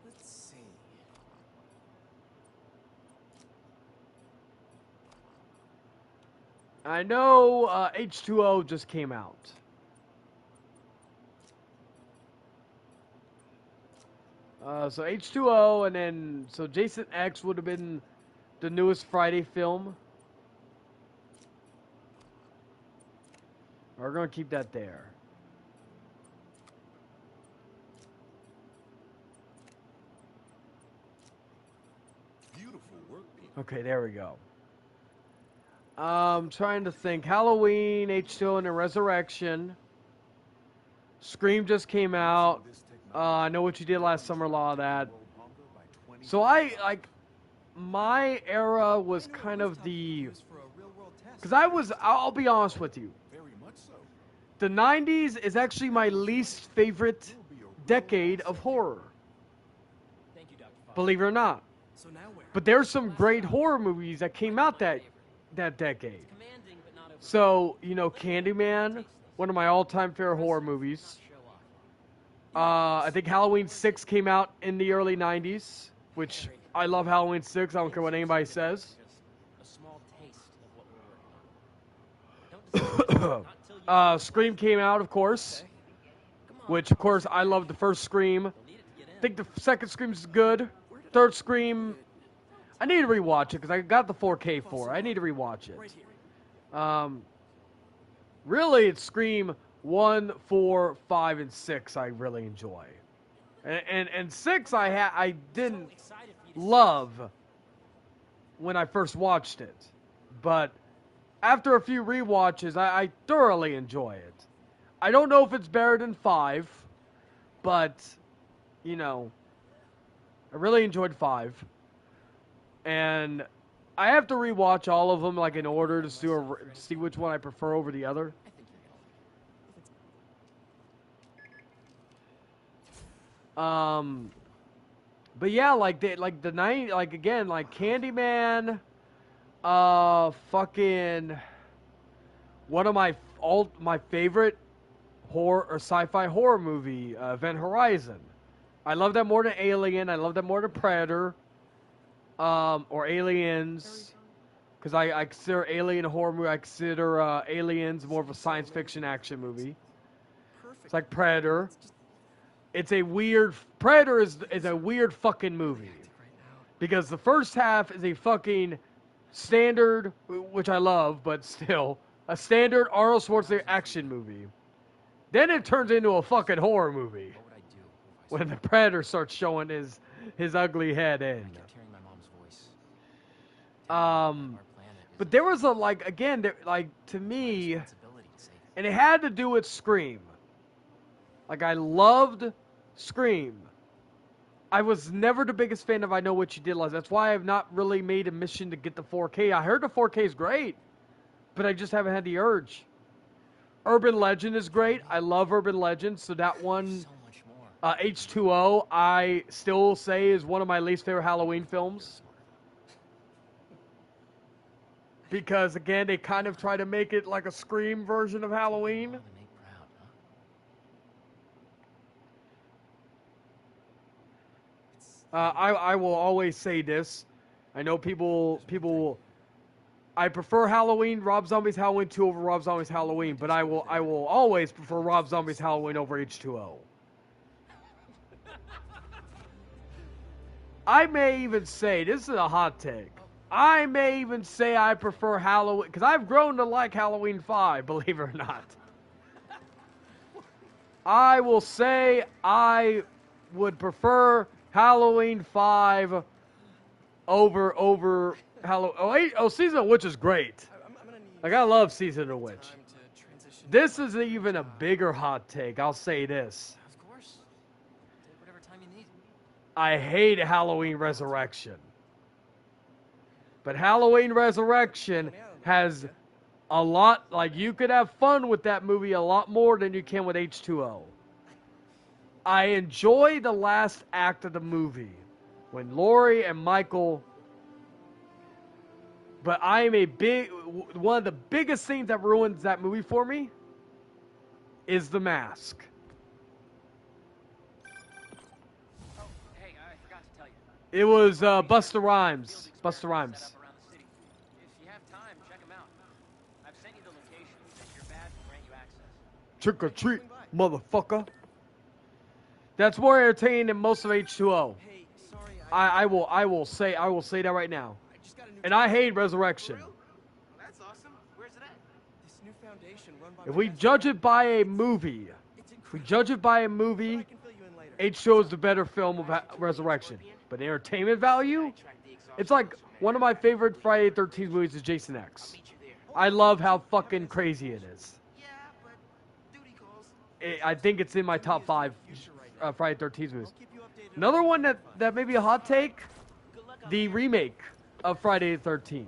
Let's see. I know H2O just came out. So H2O, and then so Jason X would have been the newest Friday film. We're gonna keep that there. Beautiful work, Pete. Okay, there we go. Trying to think. Halloween, H2O, and then Resurrection. Scream just came out. I Know What You Did Last Summer, a lot of that. So my era was kind of the, because I'll be honest with you. The 90s is actually my least favorite decade of horror. Thank you, Dr. Foster. Believe it or not. So now where? But there's some great horror movies that came out that decade. Commanding, but not over. So, you know, Candyman, one of my all-time favorite horror movies. I think Halloween 6 came out in the early 90s, which I love Halloween 6. I don't care what anybody says. A small taste of what we're working on. Scream came out, of course, which, of course, I love the first Scream. I think the second Scream is good. Third Scream, I need to rewatch it because I got the 4K for it. I need to rewatch it. Really, it's Scream 1, 4, 5, and 6 I really enjoy. And 6 I didn't love when I first watched it. But after a few rewatches, I thoroughly enjoy it. I don't know if it's better than 5, but, you know, I really enjoyed 5. and I have to rewatch all of them like in order to see which one I prefer over the other. I think you're gonna. But yeah, like the night, like again, like Candyman, fucking one of my favorite horror or sci-fi horror movie, Event Horizon. I love that more than Alien. I love that more than Predator, or Aliens, because I consider Alien a horror movie. I consider Aliens more of a science fiction action movie. It's like Predator. It's a weird. Predator is a weird fucking movie, because the first half is a fucking standard, which I love, but still a standard Arnold Schwarzenegger action movie. Then it turns into a fucking horror movie What would I do if I when the Predator starts showing his ugly head in. kept hearing my mom's voice? But But there was a to me, responsibility to save it. and it had to do with Scream. Like, I loved Scream. I was never the biggest fan of I Know What You Did Last. That's why I've not really made a mission to get the 4K. I heard the 4K is great, but I just haven't had the urge. Urban Legend is great. I love Urban Legend, so that one, So much more. H2O, I still say is one of my least favorite Halloween films. Because, again, they kind of try to make it like a Scream version of Halloween. Mom and make proud, huh? I will always say this. I know people I prefer Halloween, Rob Zombie's Halloween 2 over Rob Zombie's Halloween, but I will always prefer Rob Zombie's Halloween over H2O. I may even say, this is a hot take, I may even say I prefer Halloween, because I've grown to like Halloween 5, believe it or not. I will say I would prefer Halloween 5 over Halloween. Season of the Witch is great. I'm gonna need Like, I love Season of the Witch. time to transition. This is even a bigger hot take. I'll say this. Of course. Take whatever time you need. I hate Halloween Resurrection. But Halloween Resurrection has a lot, like, you could have fun with that movie a lot more than you can with H2O. I enjoy the last act of the movie when Laurie and Michael. But I am one of the biggest things that ruins that movie for me is The Mask. Oh, hey, I forgot to tell you. It was Busta Rhymes. Busta Rhymes. Set up around the city. If you have time, check them out. I've sent you the locations, and your badge will grant you access. Trick or treat, motherfucker. That's more entertaining than most of H2O. Hey, sorry, I will say that right now. I just got a new And I hate Resurrection. Well, that's awesome. Where's it at? this new foundation run by If my we best judge friend. it by a movie, It's if we incredible. judge it by a But I movie, can fill you in later. H2O is the better film of Resurrection. But entertainment value, it's like one of my favorite Friday the 13th movies is Jason X. Meet you there. I love how fucking crazy it is. Yeah, but duty calls. I think it's in my top 5 Friday the 13th movies. I'll keep you updated. Another one that may be a hot take, the remake of Friday the 13th.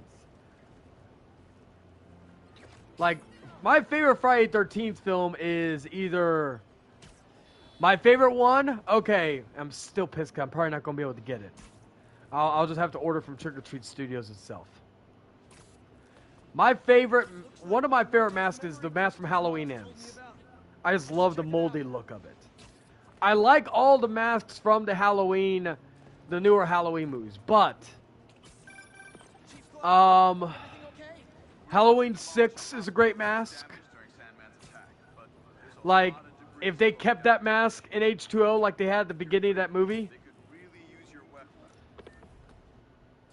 Like, my favorite Friday the 13th film is either... My favorite one, okay, I'm still pissed 'cause I'm probably not going to be able to get it. I'll just have to order from Trick or Treat Studios itself. One of my favorite masks is the mask from Halloween Ends. I just love the moldy look of it. I like all the masks from the newer Halloween movies, but Halloween 6 is a great mask. Like, if they kept that mask in H2O like they had at the beginning of that movie.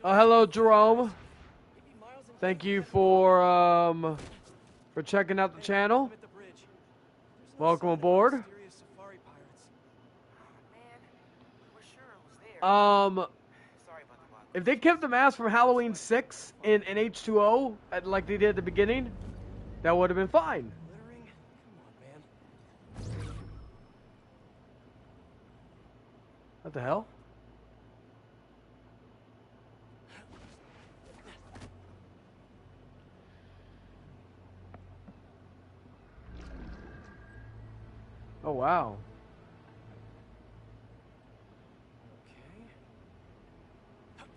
Hello, Jerome. Thank you for checking out the channel. At the bridge. There's Welcome sign of aboard. mysterious safari pirates. Man, we're sure it was there. Sorry about the bug. If they kept the mask from Halloween 6 in H2O like they did at the beginning, that would have been fine. Littering? Come on, man. What the hell? Oh, wow. Okay.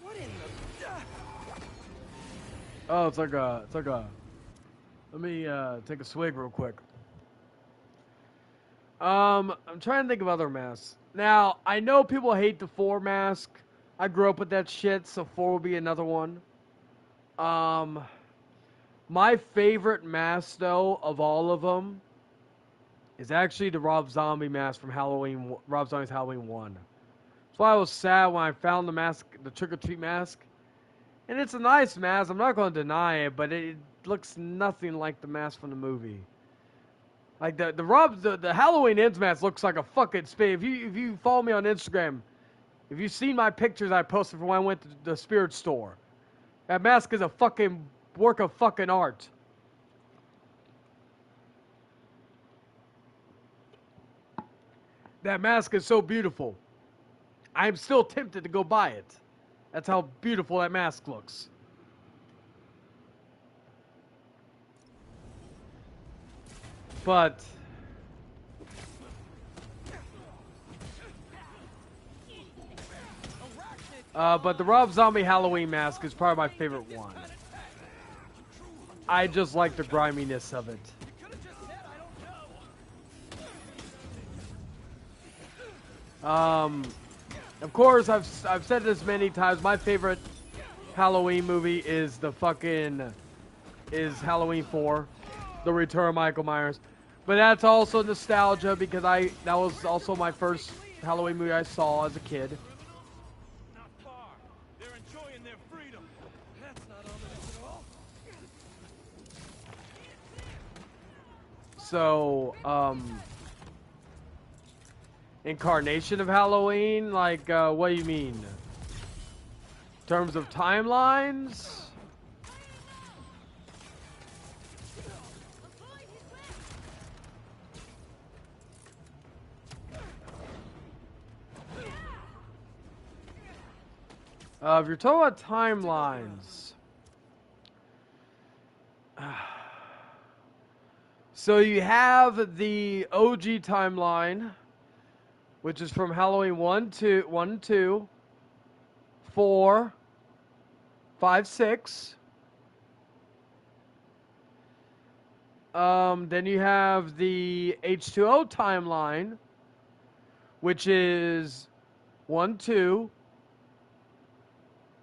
What in the... Oh, it's like a, let me, take a swig real quick. I'm trying to think of other masks. Now, I know people hate the 4 mask. I grew up with that shit, so 4 will be another one. My favorite mask, though, of all of them, is actually the Rob Zombie mask from Rob Zombie's Halloween 1. That's why I was sad when I found the mask, the trick-or-treat mask. And it's a nice mask, I'm not going to deny it, but it looks nothing like the mask from the movie. Like the Halloween Ends mask looks like a fucking spin. If you follow me on Instagram, if you've seen my pictures I posted from when I went to the Spirit store, that mask is a fucking work of fucking art. That mask is so beautiful. I'm still tempted to go buy it. That's how beautiful that mask looks. But the Rob Zombie Halloween mask is probably my favorite one. I just like the griminess of it. Of course, I've said this many times. My favorite Halloween movie is Halloween 4, The Return of Michael Myers. But that's also nostalgia because that was also my first Halloween movie I saw as a kid. Not far. They're enjoying their freedom. That's not ominous at all. So, incarnation of Halloween? Like, what do you mean? In terms of timelines? If you're talking about timelines, so you have the OG timeline, which is from Halloween 1, 2, 4, 5, 6. Then you have the H2O timeline, which is 1, 2.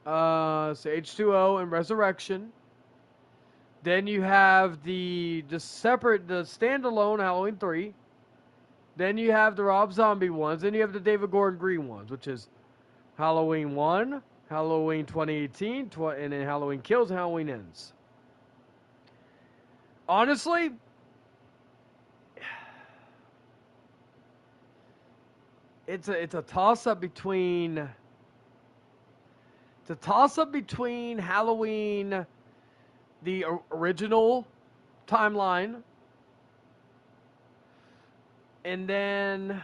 So H2O and Resurrection. Then you have the standalone Halloween 3. Then you have the Rob Zombie ones. Then you have the David Gordon Green ones, which is Halloween 1, Halloween 2018, and then Halloween Kills and Halloween Ends. Honestly, it's a toss-up between... It's a toss-up between Halloween, the original timeline, and then...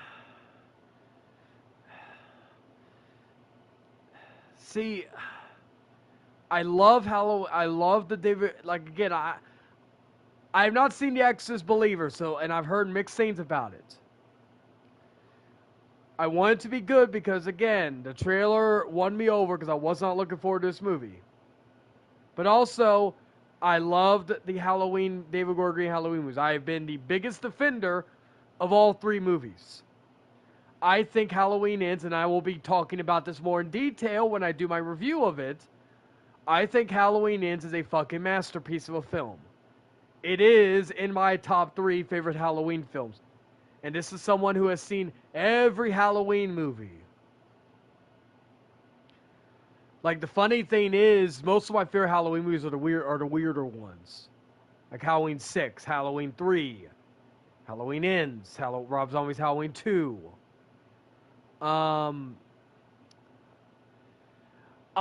See, I love Halloween. I love the David... Like, again, I have not seen The Exorcist Believer, and I've heard mixed things about it. I want it to be good because, again, the trailer won me over because I was not looking forward to this movie. But also, I loved the Halloween, David Gordon Green Halloween movies. I have been the biggest defender of all 3 movies. I think Halloween Ends, and I will be talking about this more in detail when I do my review of it. I think Halloween Ends is a fucking masterpiece of a film. It is in my top 3 favorite Halloween films. And this is someone who has seen every Halloween movie. Like, the funny thing is, most of my favorite Halloween movies are the weirder ones. Like Halloween 6, Halloween 3, Halloween Ends, Rob Zombie's Halloween 2. I'll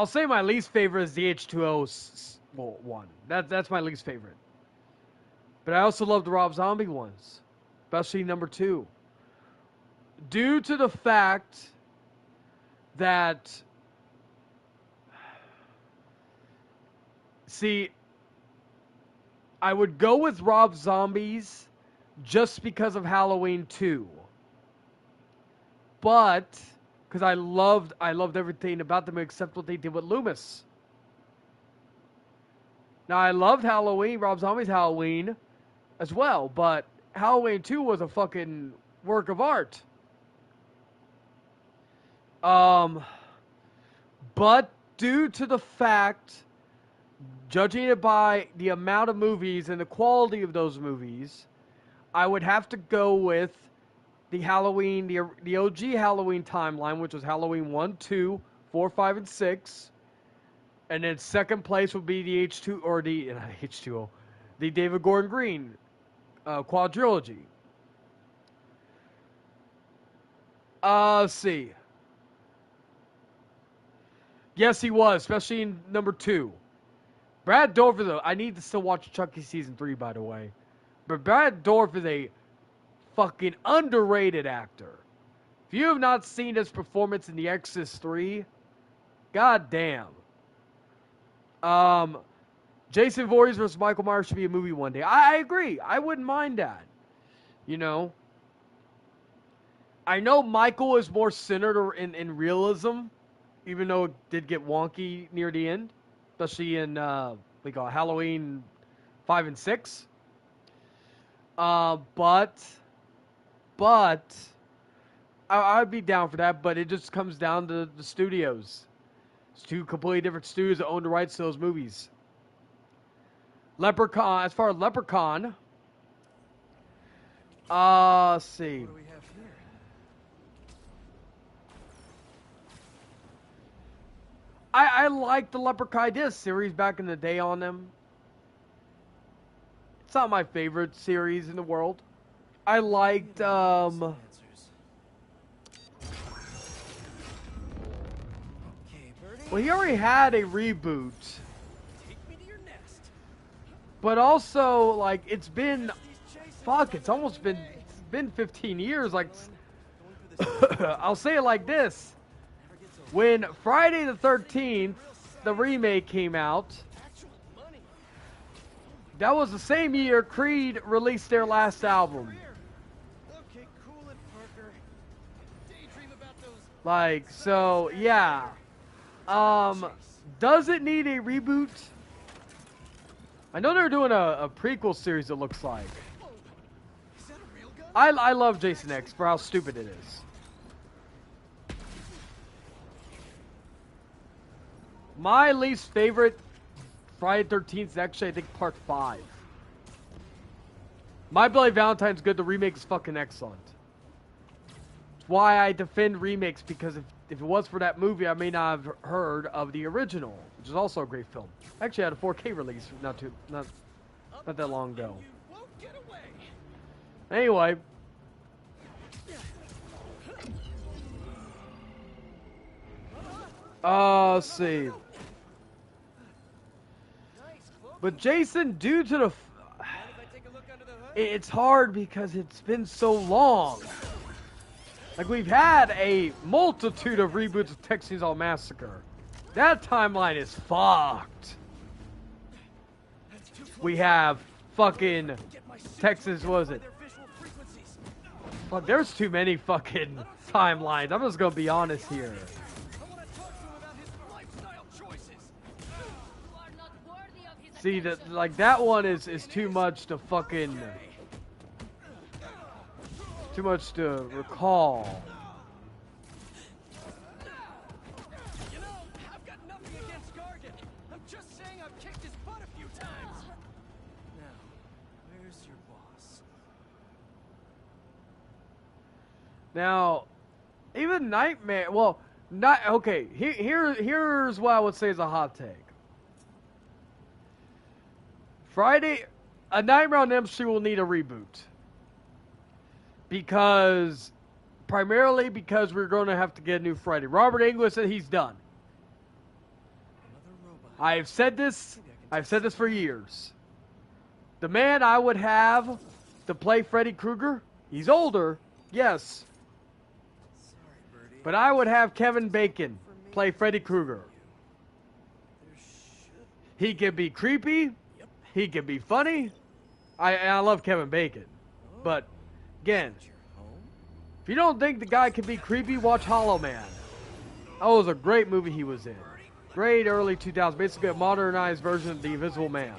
say my least favorite is the H2O one. That's my least favorite. But I also love the Rob Zombie ones. Especially number 2. Due to the fact that... See, I would go with Rob Zombies just because of Halloween 2. But because I loved everything about them except what they did with Loomis. Now I loved Halloween, Rob Zombie's Halloween as well, but Halloween 2 was a fucking work of art. But due to the fact, judging it by the amount of movies and the quality of those movies, I would have to go with the Halloween, the OG Halloween timeline, which was Halloween 1, 2, 4, 5, and 6. And then second place would be the H2, or the, not H2O, the David Gordon Green quadrilogy. Let's see. Yes, he was, especially in number 2. Brad Dourif, though, I need to still watch Chucky Season 3, by the way. But Brad Dourif is a fucking underrated actor. If you have not seen his performance in The Exorcist 3, god damn. Jason Voorhees versus Michael Myers should be a movie one day. I agree. I wouldn't mind that. You know? I know Michael is more centered in realism, even though it did get wonky near the end. Especially in, we call it Halloween 5 and 6. But I'd be down for that, but it just comes down to the studios. It's two completely different studios that own the rights to those movies. Leprechaun, as far as Leprechaun, let's see. What do we have here? I liked the Leprechaun disc series back in the day on them. It's not my favorite series in the world. I liked, Okay, Birdie. well, he already had a reboot. Take me to your nest. But also, like, it's been, fuck, it's almost been 15 years. Like, I'll say it like this. When Friday the 13th, the remake came out, that was the same year Creed released their last album. Okay, cool it, Parker. Daydream about those. Like, so, yeah. Does it need a reboot? I know they're doing a prequel series, it looks like. Is that a real gun? I love Jason X for how stupid it is. My least favorite Friday 13th is actually, I think, part 5. My Bloody Valentine's good, the remake is fucking excellent. It's why I defend remakes, because if it was for that movie, I may not have heard of the original, which is also a great film. Actually, had a 4K release not that long ago. You won't get away. Anyway. Let's see. But Jason, due to the... It's hard because it's been so long. Like, we've had a multitude of reboots of Texas Chainsaw Massacre. That timeline is fucked. We have fucking Texas, what was it? Fuck, there's too many fucking timelines. I'm just gonna be honest here. See, that, like, that one is too much to fucking... Too much to recall. You know, I've got nothing against Gargan. I'm just saying I've kicked his butt a few times. Now, where's your boss? Now, even Nightmare... Well, not... Okay, here's what I would say is a hot take. Friday... A Nightmare on Elm Street will need a reboot. Primarily because we're going to have to get a new Friday. Robert Englund said he's done. I've said this for years. The man I would have to play Freddy Krueger, he's older, yes. But I would have Kevin Bacon play Freddy Krueger. He can be creepy, He can be funny. I love Kevin Bacon. But, again, if you don't think the guy can be creepy, watch Hollow Man. That was a great movie he was in. Great early 2000s, basically a modernized version of The Invisible Man.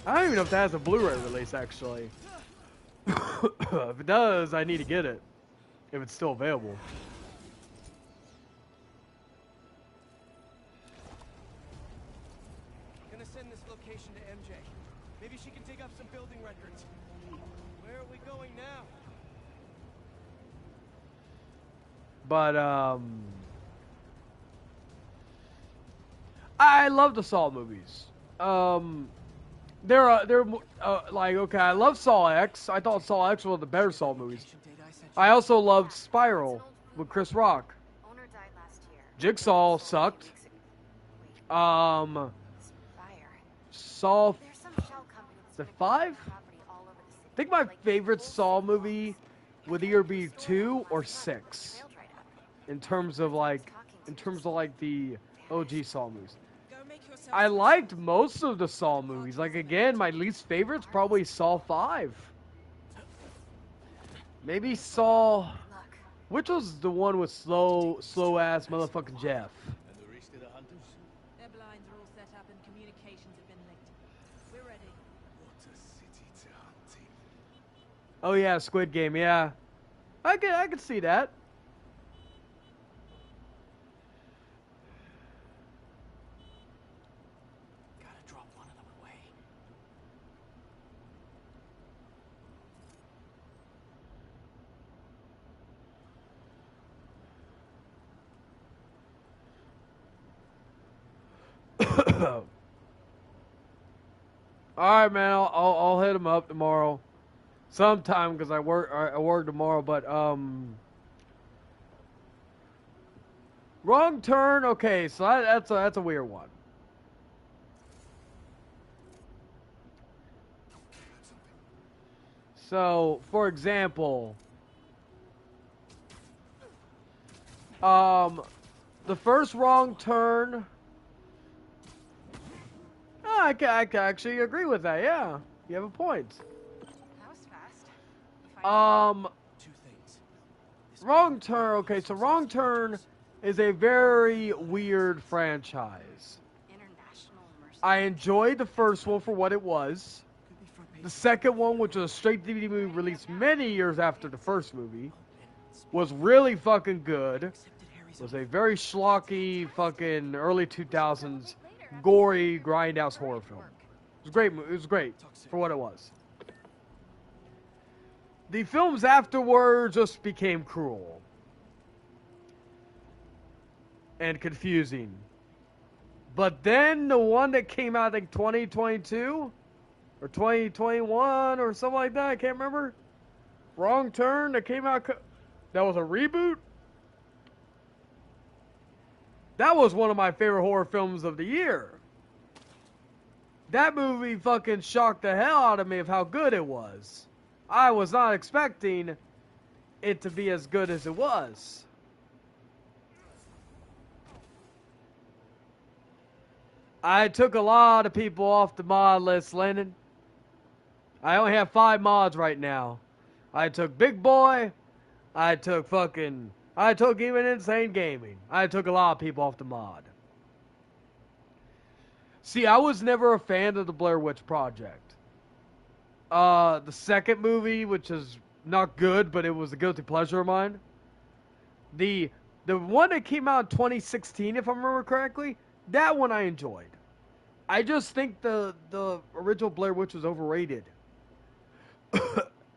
I don't even know if that has a Blu-ray release, actually. If it does, I need to get it. If it's still available. I'm gonna send this location to MJ. Maybe she can dig up some building records. Where are we going now? But, I love the Saw movies. They're like, okay, I love Saw X. I thought Saw X was one of the better Saw movies. I also loved Spiral with Chris Rock. Jigsaw sucked. Saw the 5? I think my favorite Saw movie would either be 2 or 6. In terms of like the OG Saw movies. I liked most of the Saw movies. Like, again, my least favorite's probably Saw 5. Maybe Saw... Which was the one with slow-ass motherfucking Jeff? Their blinds are all set up and communications have been linked. We're ready. What a city to hunt in. Oh yeah, Squid Game, yeah. I could see that. Gotta drop one of them away. Alright, man, I'll hit him up tomorrow. Sometime, because I work tomorrow, but, Wrong Turn, okay, so that's a weird one. So, for example, the first Wrong Turn, I can actually agree with that, yeah. You have a point. That was fast. Two things. Wrong Turn, okay, so Wrong Turn is a very weird franchise. International immersive. I enjoyed the first one for what it was. The second one, which was a straight DVD movie released many years after the first movie, was really fucking good. Was a very schlocky, fucking early 2000s, gory, grindhouse horror film. It was great. It was great for what it was. The films afterwards just became cruel and confusing. But then the one that came out, I think 2022 or 2021 or something like that, I can't remember. Wrong Turn that came out, that was a reboot. That was one of my favorite horror films of the year. That movie fucking shocked the hell out of me of how good it was. I was not expecting it to be as good as it was. I took a lot of people off the mod list, Lennon. I only have 5 mods right now. I took Big Boy. I took even Insane Gaming. I took a lot of people off the mod. See, I was never a fan of the Blair Witch Project. The second movie, which is not good, but it was a guilty pleasure of mine. The one that came out in 2016, if I remember correctly, that one I enjoyed. I just think the original Blair Witch was overrated.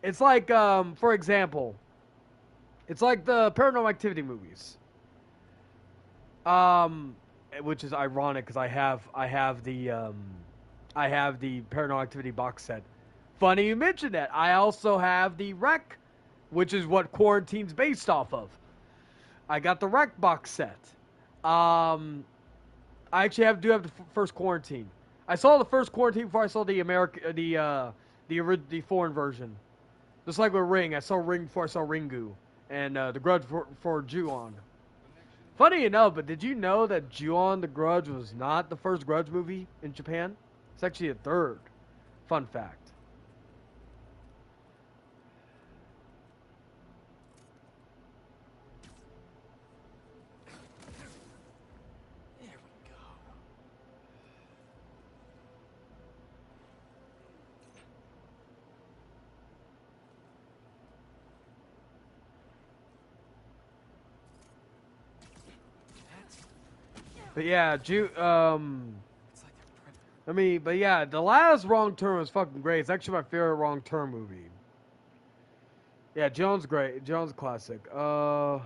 It's like, for example, it's like the Paranormal Activity movies. Which is ironic because I have the Paranormal Activity box set. Funny you mentioned that. I also have the Wreck, which is what Quarantine's based off of. I got the Wreck box set. I actually do have the first Quarantine. I saw the first Quarantine before I saw the foreign version. Just like with Ring, I saw Ring before I saw Ringu, and the Grudge for Ju-on. Funny enough, but did you know that Ju-on the Grudge was not the first Grudge movie in Japan? It's actually a third. Fun fact. There we go. But yeah, It's like they're prepping. but yeah, the last Wrong Turn was fucking great. It's actually my favorite Wrong Turn movie. Yeah, Jones great. Jones classic. Feel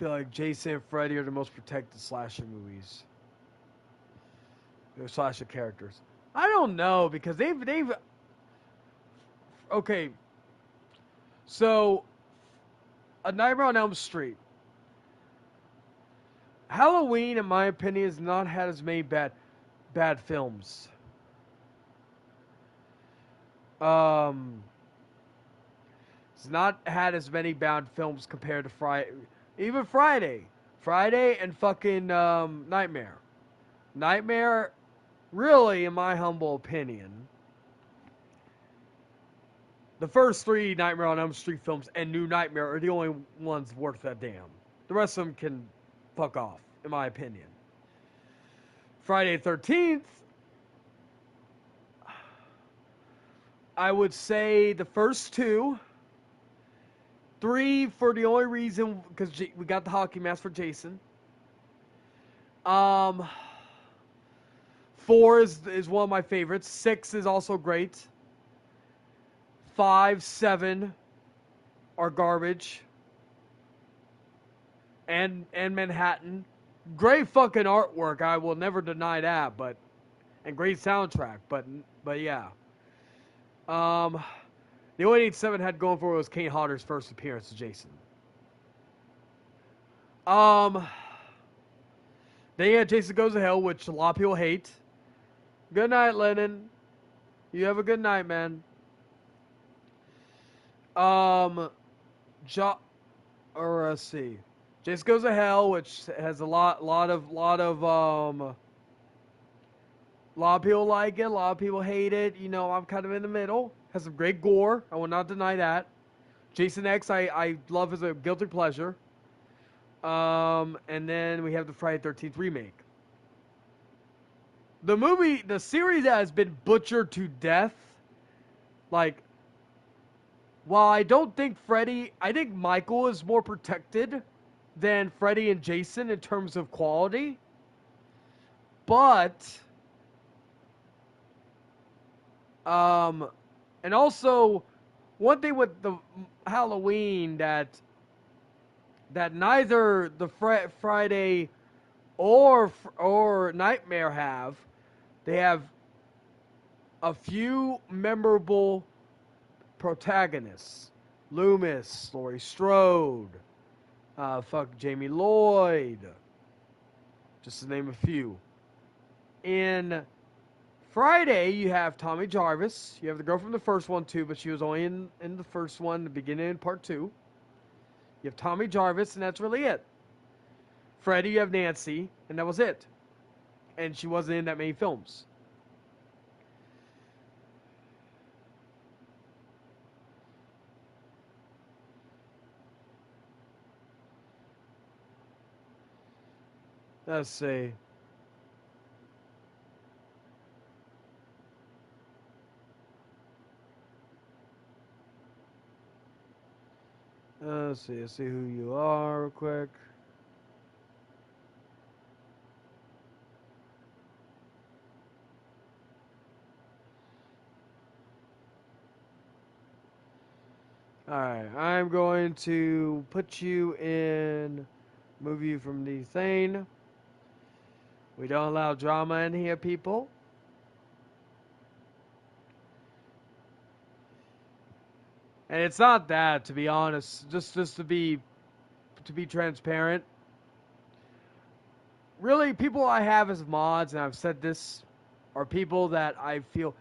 like Jason and Freddy are the most protected slasher movies. They're slasher characters. I don't know because they've okay. So, A Nightmare on Elm Street. Halloween, in my opinion, has not had as many bad films. It's not had as many bad films compared to Friday. Even Friday and fucking Nightmare. Nightmare, really, in my humble opinion, the first 3 Nightmare on Elm Street films and New Nightmare are the only ones worth a damn. The rest of them can fuck off, in my opinion. Friday the 13th, I would say the first 2. 3 for the only reason, because we got the hockey mask for Jason. 4 is one of my favorites. 6 is also great. 5, 7 are garbage. And Manhattan. Great fucking artwork, I will never deny that, and great soundtrack, but yeah. The only 7 had going for it was Kane Hodder's first appearance as Jason. Then you had Jason Goes to Hell, which a lot of people hate. Good night, Lennon. You have a good night, man. Let's see. Jason Goes to Hell, which has a lot of people like it, a lot of people hate it. You know, I'm kind of in the middle. Has some great gore. I will not deny that. Jason X, I love as a guilty pleasure. And then we have the Friday 13th remake. The series that has been butchered to death. Like, while I don't think I think Michael is more protected than Freddy and Jason in terms of quality. But, and also, one thing with the Halloween that neither the Friday or Nightmare have, they have a few memorable protagonists. Loomis, Laurie Strode, Jamie Lloyd, just to name a few. In Friday, you have Tommy Jarvis. You have the girl from the first one, too, but she was only in the first one, the beginning and part 2. You have Tommy Jarvis, and that's really it. Freddy, you have Nancy, and that was it. And she wasn't in that many films. Let's see. Let's see who you are real quick. Alright, I'm going to put you in movie from the Thane. We don't allow drama in here, people. And it's not that, to be honest, just to be transparent. Really, people I have as mods, and I've said this, are people that I feel,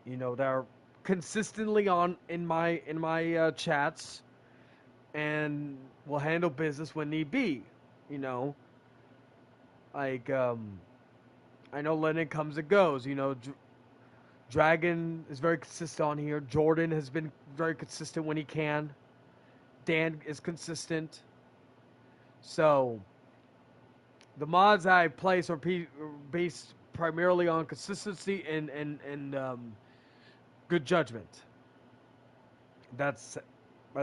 you know, that are consistently on in my chats, and will handle business when need be. You know, like I know Lennon comes and goes. You know, Dragon is very consistent on here. Jordan has been very consistent when he can. Dan is consistent. So the mods I place are based primarily on consistency and good judgment. That's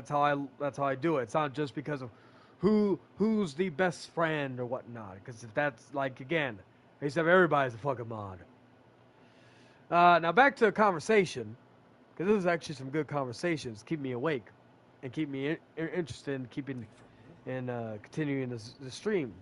how I do it. It's not just because of who's the best friend or whatnot. Because if that's like again, I used to have everybody's a fucking mod. Now back to the conversation, because this is actually some good conversations. Keep me awake, and keep me interested in keeping and continuing the stream.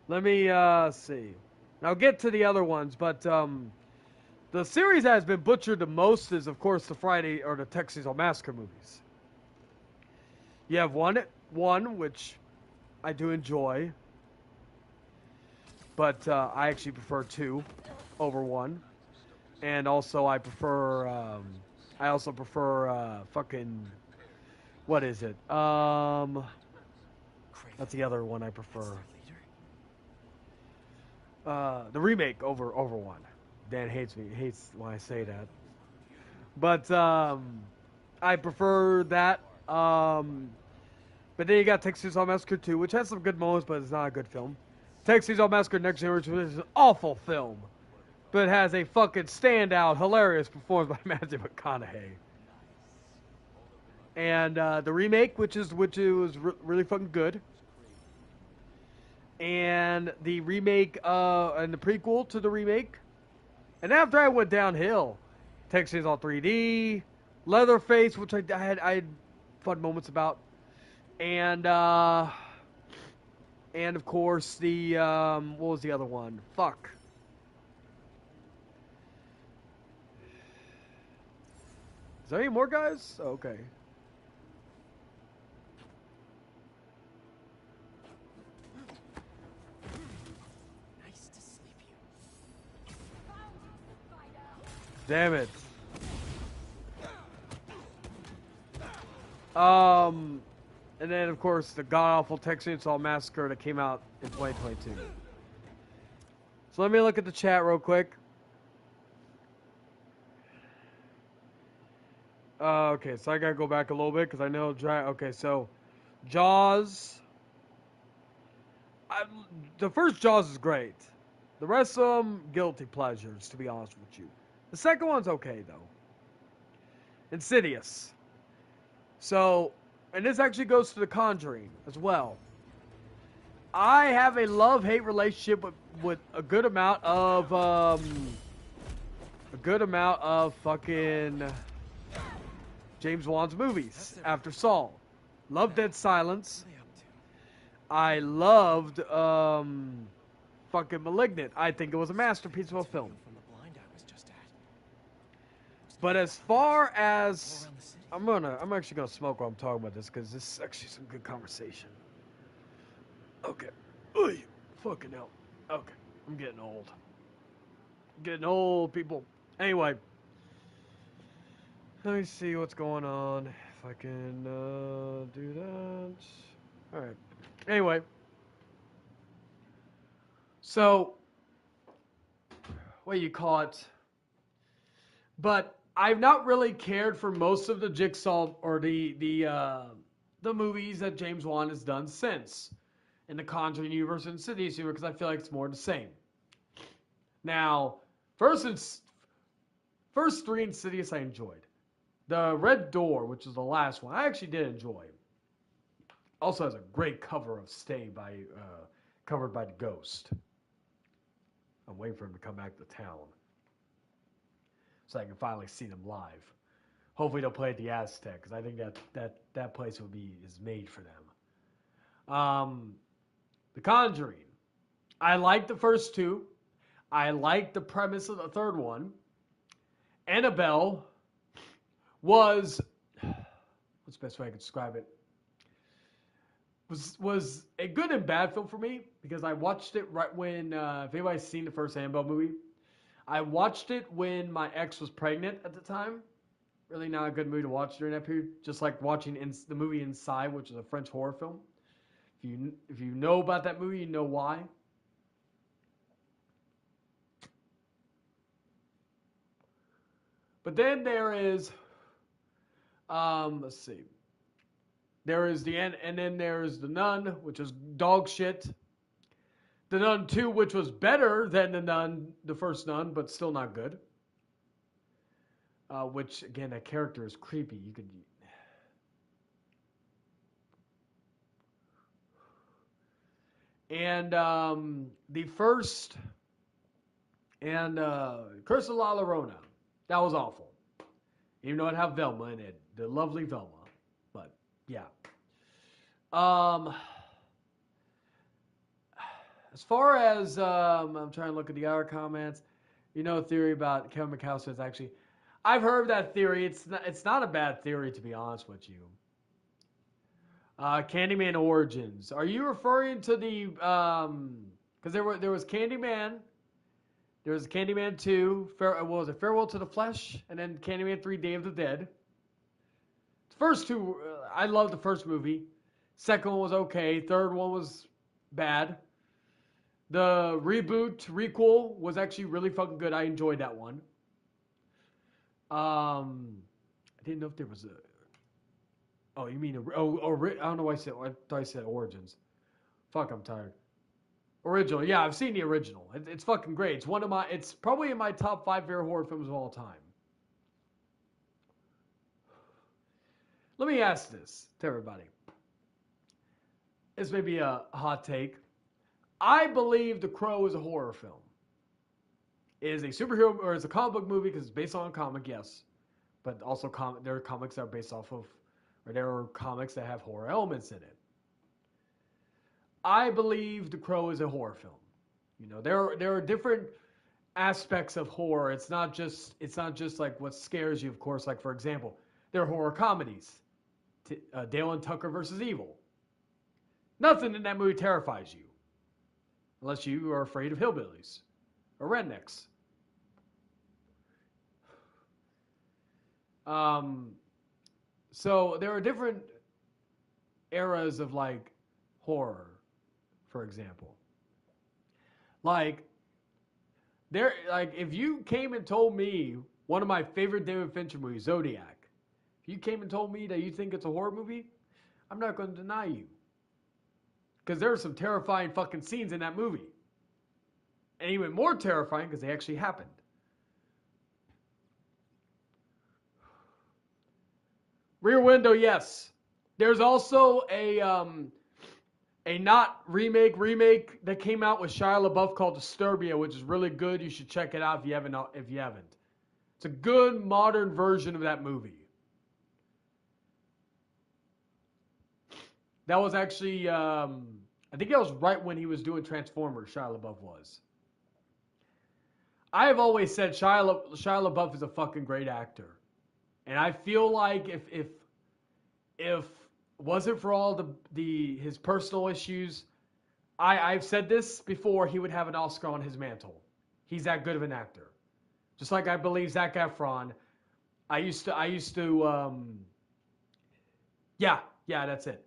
Let me see. Now I'll get to the other ones, but the series that has been butchered the most is, of course, the Friday or the Texas Chainsaw Massacre movies. You have one which I do enjoy, but I actually prefer 2 over 1, and also I prefer fucking what is it? That's the other one I prefer. The remake over 1. Dan hates when I say that. But I prefer that. But then you got Texas Chainsaw Massacre 2, which has some good moments, but it's not a good film. Texas Chainsaw Massacre Next Generation is an awful film, but it has a fucking standout, hilarious performance by Matthew McConaughey. And the remake, which was really fucking good. And the remake and the prequel to the remake. And after I went downhill, Texas Chainsaw 3D, Leatherface, which I had fun moments about, and of course the what was the other one? Fuck. Is there any more guys? Oh, okay. Damn it. And then of course the god-awful Texas Chainsaw Massacre that came out in 2022. So let me look at the chat real quick. Okay, so I gotta go back a little bit because I know okay, so Jaws. The first Jaws is great. The rest of them, guilty pleasures, to be honest with you. The second one's okay, though. Insidious. So, and this actually goes to The Conjuring as well. I have a love-hate relationship with a good amount of fucking James Wan's movies after Saw. Loved Dead Silence. I loved fucking Malignant. I think it was a masterpiece of a film. But as far as I'm actually gonna smoke while I'm talking about this because this is actually some good conversation. Okay. Oy, fucking hell. Okay. I'm getting old. People. Anyway. Let me see what's going on. If I can do that. Alright. Anyway. So, what do you call it? But I've not really cared for most of the Jigsaw or the movies that James Wan has done since in the Conjuring universe and Insidious universe because I feel like it's more the same. Now, first 3 Insidious I enjoyed. The Red Door, which is the last one, I actually did enjoy. Also has a great cover of Stay by covered by The Ghost. I'm waiting for him to come back to town so I can finally see them live. Hopefully they'll play at the Aztec because I think that place is made for them. The Conjuring. I like the first 2. I like the premise of the third one. Annabelle was what's the best way I could describe it? Was a good and bad film for me because I watched it right when if anybody's seen the first Annabelle movie, I watched it when my ex was pregnant at the time. Really not a good movie to watch during that period. Just like watching the movie Inside, which is a French horror film. If you know about that movie, you know why. But then there is, let's see. There is the end, and then there's The Nun, which is dog shit. The Nun 2, which was better than The Nun, the first Nun, but still not good. Which, again, that character is creepy. You could... And the first... And Curse of La Llorona. That was awful. Even though it had Velma in it. The lovely Velma. But, yeah. As far as... I'm trying to look at the other comments. You know, a theory about Kevin McAllister is actually... I've heard that theory. It's not a bad theory, to be honest with you. Candyman Origins. Are you referring to the... Because there was Candyman... There was Candyman 2, what was it, Farewell to the Flesh, and then Candyman 3, Day of the Dead. The first two, I loved the first movie. Second one was okay. Third one was bad. The requel was actually really fucking good. I enjoyed that one. I didn't know if there was a... Oh, you mean... I don't know why I thought I said Origins. Fuck, I'm tired. Original, yeah, I've seen the original. It's fucking great. It's probably in my top 5 favorite horror films of all time. Let me ask this to everybody. This may be a hot take. I believe The Crow is a horror film. It is a superhero, or it's a comic book movie because it's based on a comic, yes. But also there are comics that are based off of, or there are comics that have horror elements in it. I believe The Crow is a horror film. You know, there are different aspects of horror. It's not just like what scares you, of course. Like, for example, there are horror comedies. Dale and Tucker versus Evil. Nothing in that movie terrifies you. Unless you are afraid of hillbillies or rednecks. So there are different eras of like horror. For example, if you came and told me one of my favorite David Fincher movies, Zodiac, if you came and told me that you think it's a horror movie, I'm not going to deny you. Because there are some terrifying fucking scenes in that movie. And even more terrifying because they actually happened. Rear Window, yes. There's also a not remake that came out with Shia LaBeouf called Disturbia, which is really good. You should check it out if you haven't. It's a good modern version of that movie. That was actually, I think that was right when he was doing Transformers, Shia LaBeouf was. I have always said Shia LaBeouf is a fucking great actor. And I feel like if wasn't for all his personal issues, I've said this before, he would have an Oscar on his mantle. He's that good of an actor. Just like I believe Zac Efron. Yeah, that's it.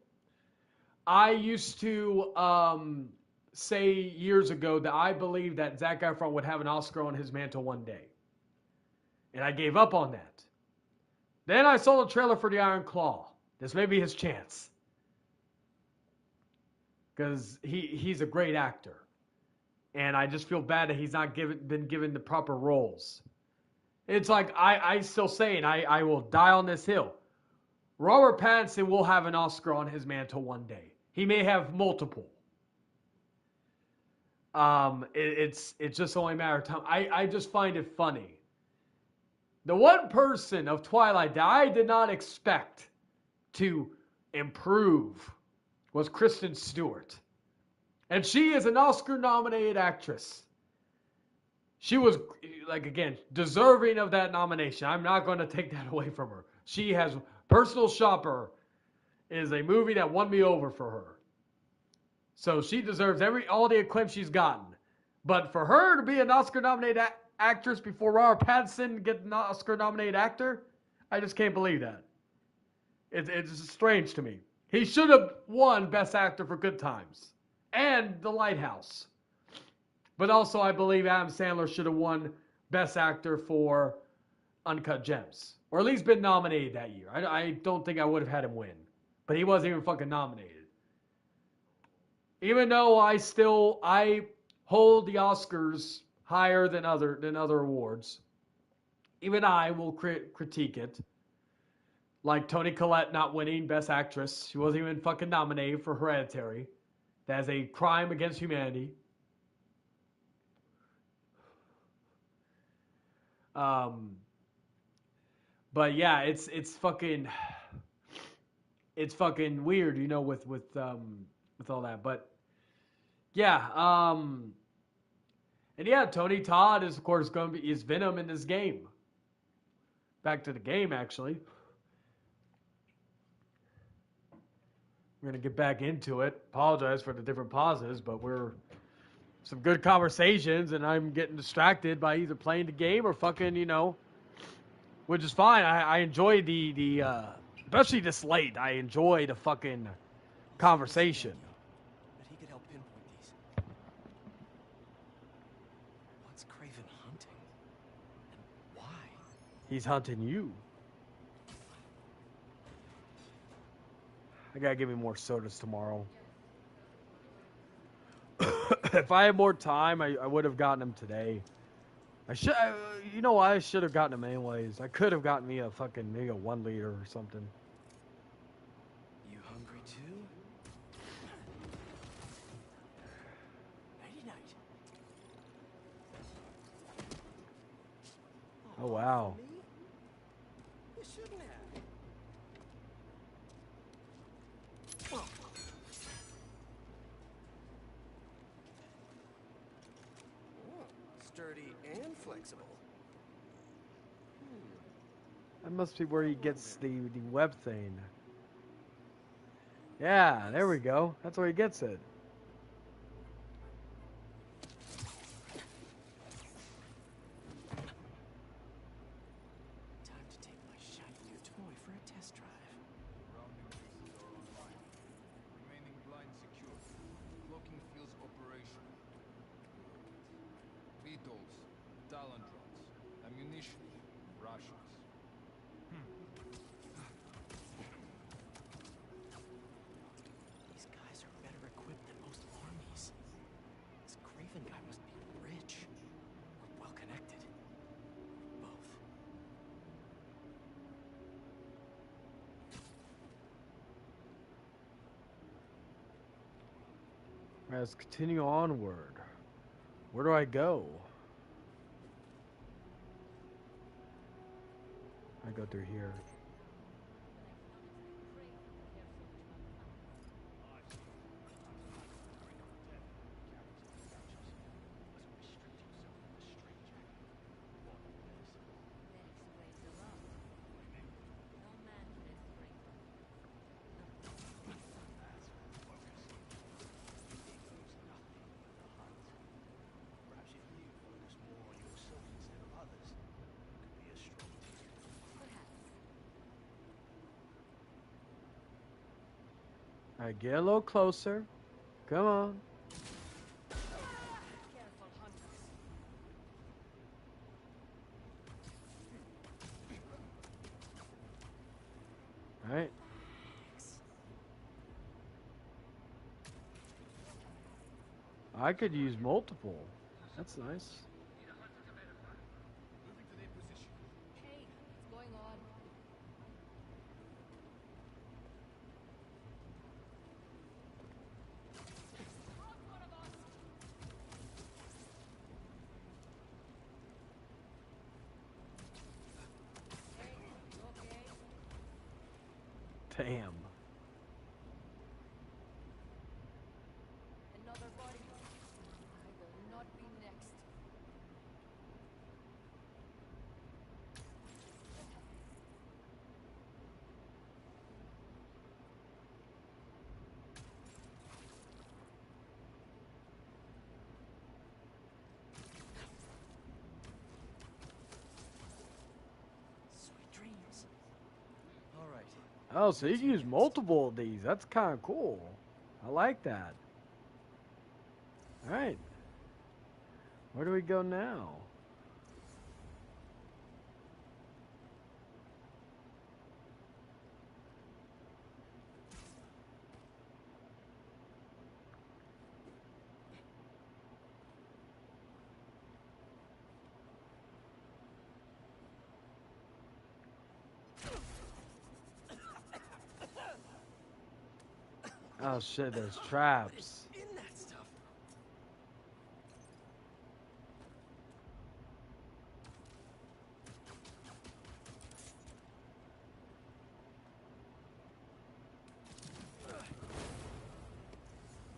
I used to say years ago that I believe that Zac Efron would have an Oscar on his mantle one day. And I gave up on that. Then I saw the trailer for The Iron Claw. This may be his chance. Because he's a great actor. And I just feel bad that he's not been given the proper roles. It's like, I still saying, I will die on this hill. Robert Pattinson will have an Oscar on his mantle one day. He may have multiple. It's just only a matter of time. I just find it funny. The one person of Twilight that I did not expect to improve was Kristen Stewart. And she is an Oscar-nominated actress. She was, like, again, deserving of that nomination. I'm not going to take that away from her. She has... Personal Shopper is a movie that won me over for her. So she deserves all the acclaim she's gotten. But for her to be an Oscar-nominated actress before Robert Pattinson get an Oscar-nominated actor. I just can't believe that. It's strange to me. He should have won Best Actor for Good Times and The Lighthouse. But also, I believe Adam Sandler should have won Best Actor for Uncut Gems. Or at least been nominated that year. I don't think I would have had him win. But he wasn't even fucking nominated. Even though I hold the Oscars higher than other awards. Even I will critique it. Like Toni Collette not winning Best Actress. She wasn't even fucking nominated for Hereditary. That is a crime against humanity. But yeah, it's fucking weird, you know, with all that. But yeah, and yeah, Tony Todd is of course going to be Venom in this game. Back to the game, actually. We're gonna get back into it. Apologize for the different pauses, but we're some good conversations, and I'm getting distracted by either playing the game or fucking, you know, which is fine. I enjoy the especially this late. I enjoy the fucking conversation. But he could help pinpoint these. What's Craven hunting? And why? He's hunting you. I gotta give me more sodas tomorrow. If I had more time, I would have gotten them today. You know what? I should have gotten them anyways. I could have gotten me a fucking maybe a 1 liter or something. You hungry too? Nighty night. Oh wow. You shouldn't have. Sturdy and flexible. That must be where he gets the web thing. Yeah, there we go. That's where he gets it. Time to take my shiny new toy for a test drive. Grounding pieces are online. Remaining blind secure. Cloaking fields operational. Beetles, Talondrons, ammunition, rations. These guys are better equipped than most armies. This Craven guy must be rich or well connected. Both. Let's continue onward. Where do I go? I go through here. Perhaps if you focus more on yourself instead of others, you could be a strong team. Alright, get a little closer. Come on. Careful, hunters. Alright. I could use multiple. That's nice. Hey, what's going on? Damn. Another body. I will not be next. Oh, so you can use multiple of these. That's kind of cool. I like that. All right. Where do we go now? Oh shit, there's traps. In that stuff.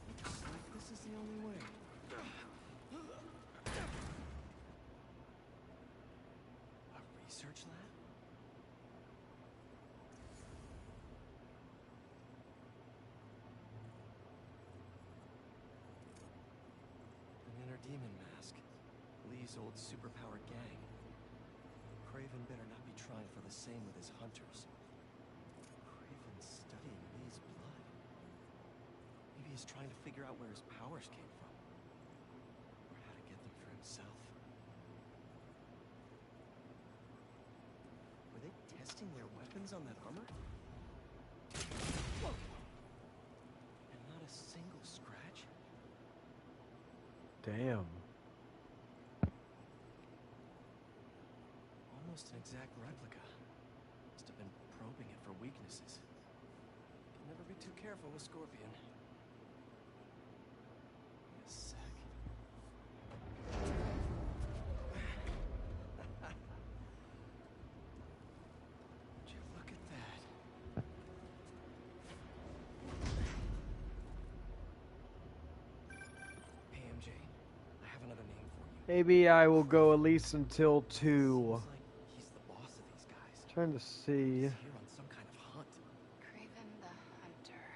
Looks like this is the only way. A research lab? An inner demon mask. Lee's old superpowered gang. Craven better not be trying for the same with his hunters. Craven's studying Lee's blood. Maybe he's trying to figure out where his powers came from. Or how to get them for himself. Were they testing their weapons on that armor? Whoa. And not a single scratch? Damn. Almost an exact replica. Must have been probing it for weaknesses. Can never be too careful with Scorpion. Wait a sec. Would you look at that? Hey MJ, I have another name for you. Maybe I will go at least until 2. Seems like he's the boss of these guys. Trying to see. He's here on some kind of hunt. Craven the Hunter.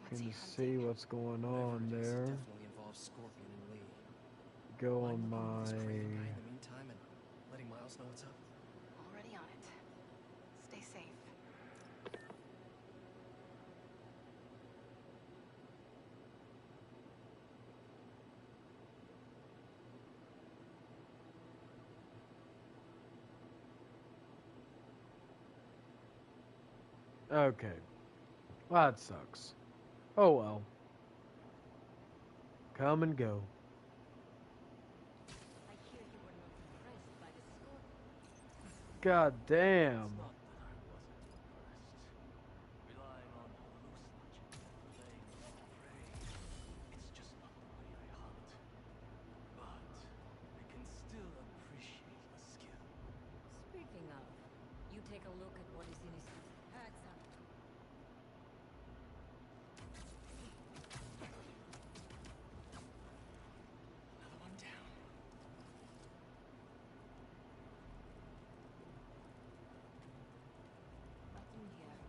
What's Can he see hunting? what's going Whatever on it is, it there. definitely involves Scorpion and Lee. Go Mind on looking at this Craven guy my. in the meantime and letting Miles know what's up? Already on it. Stay safe. Okay. Well, that sucks. Oh well. Come and go. I hear you were not impressed by the Scorpion. God damn. Not that I wasn't impressed. Relying on loose logic and playing with prey. It's just not the way I hunt. But I can still appreciate the skill. Speaking of, you take a look at what is in his hats up. Another one down. Nothing here.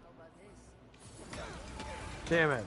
How about this? Damn it.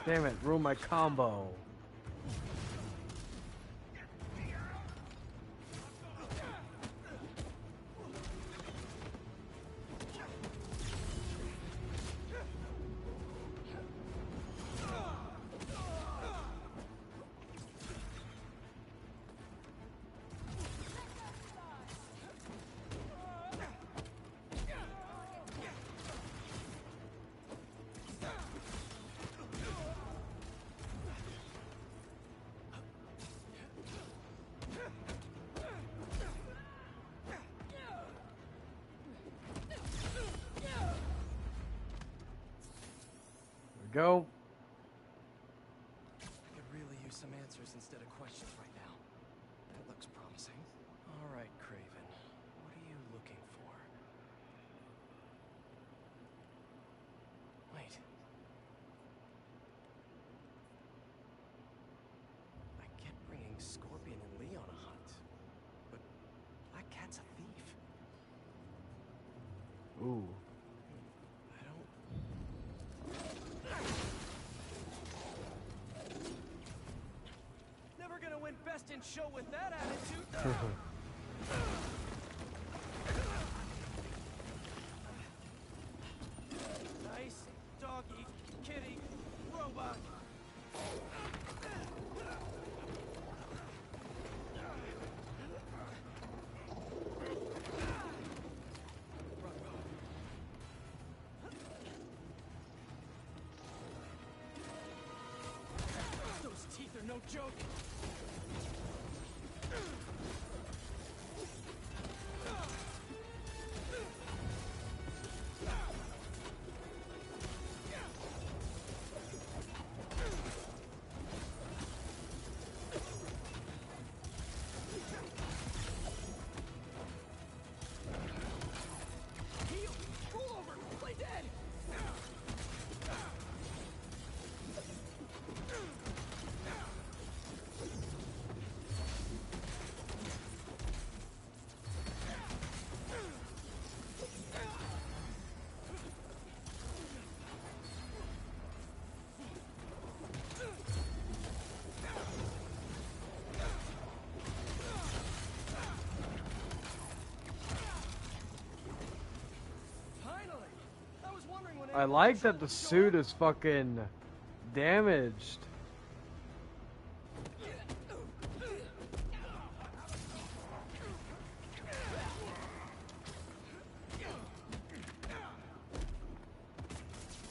Damn it, ruined my combo. Go. I could really use some answers instead of questions right now. That looks promising. All right, Craven. What are you looking for? Wait. I get bringing Scorpion and Lee on a hunt, but Black Cat's a thief. Ooh. Win best in show with that attitude. Nice doggy, kitty, robot. Those teeth are no joke. I like that the suit is fucking damaged.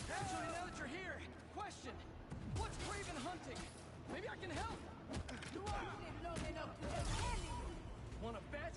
Actually, now that you're here, question. What's Craven hunting? Maybe I can help. You waited long enough to just end it. Wanna bet?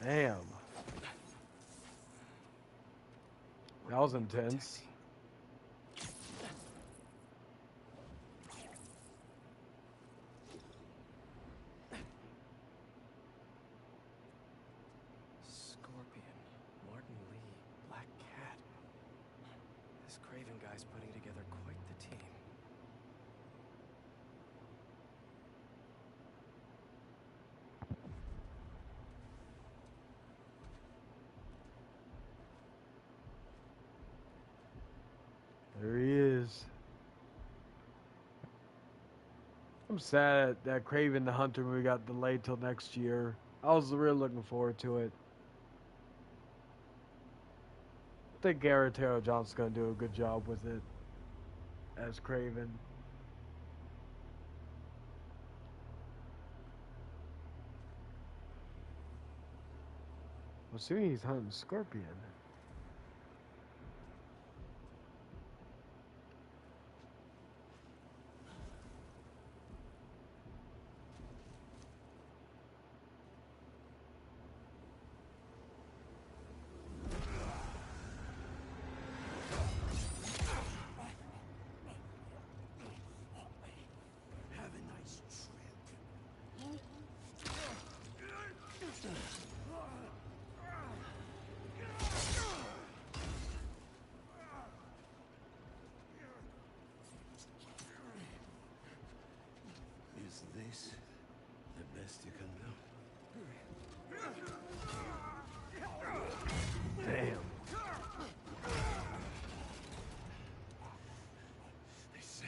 Damn. That was intense. Scorpion, Martin Lee, Black Cat. This Craven guy's putting together quite the team. There he is. I'm sad that Craven the Hunter movie got delayed till next year. I was really looking forward to it. think Garrett Taylor Johnson's gonna do a good job with it as Kraven. I'm assuming he's hunting Scorpion. Is this the best you can do? Damn. They said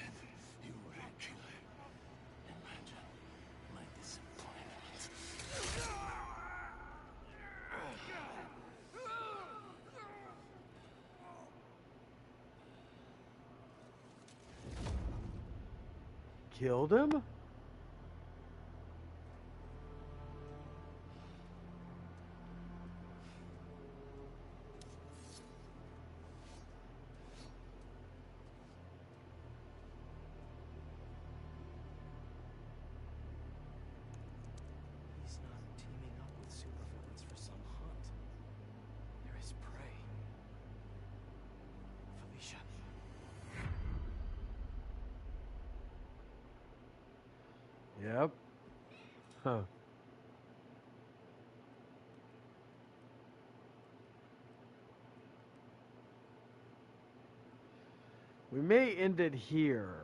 you were a killer. Imagine my disappointment. Killed him? He's not teaming up with supervillains for some hunt. There is prey. Felicia. Yep. Huh. We may end it here.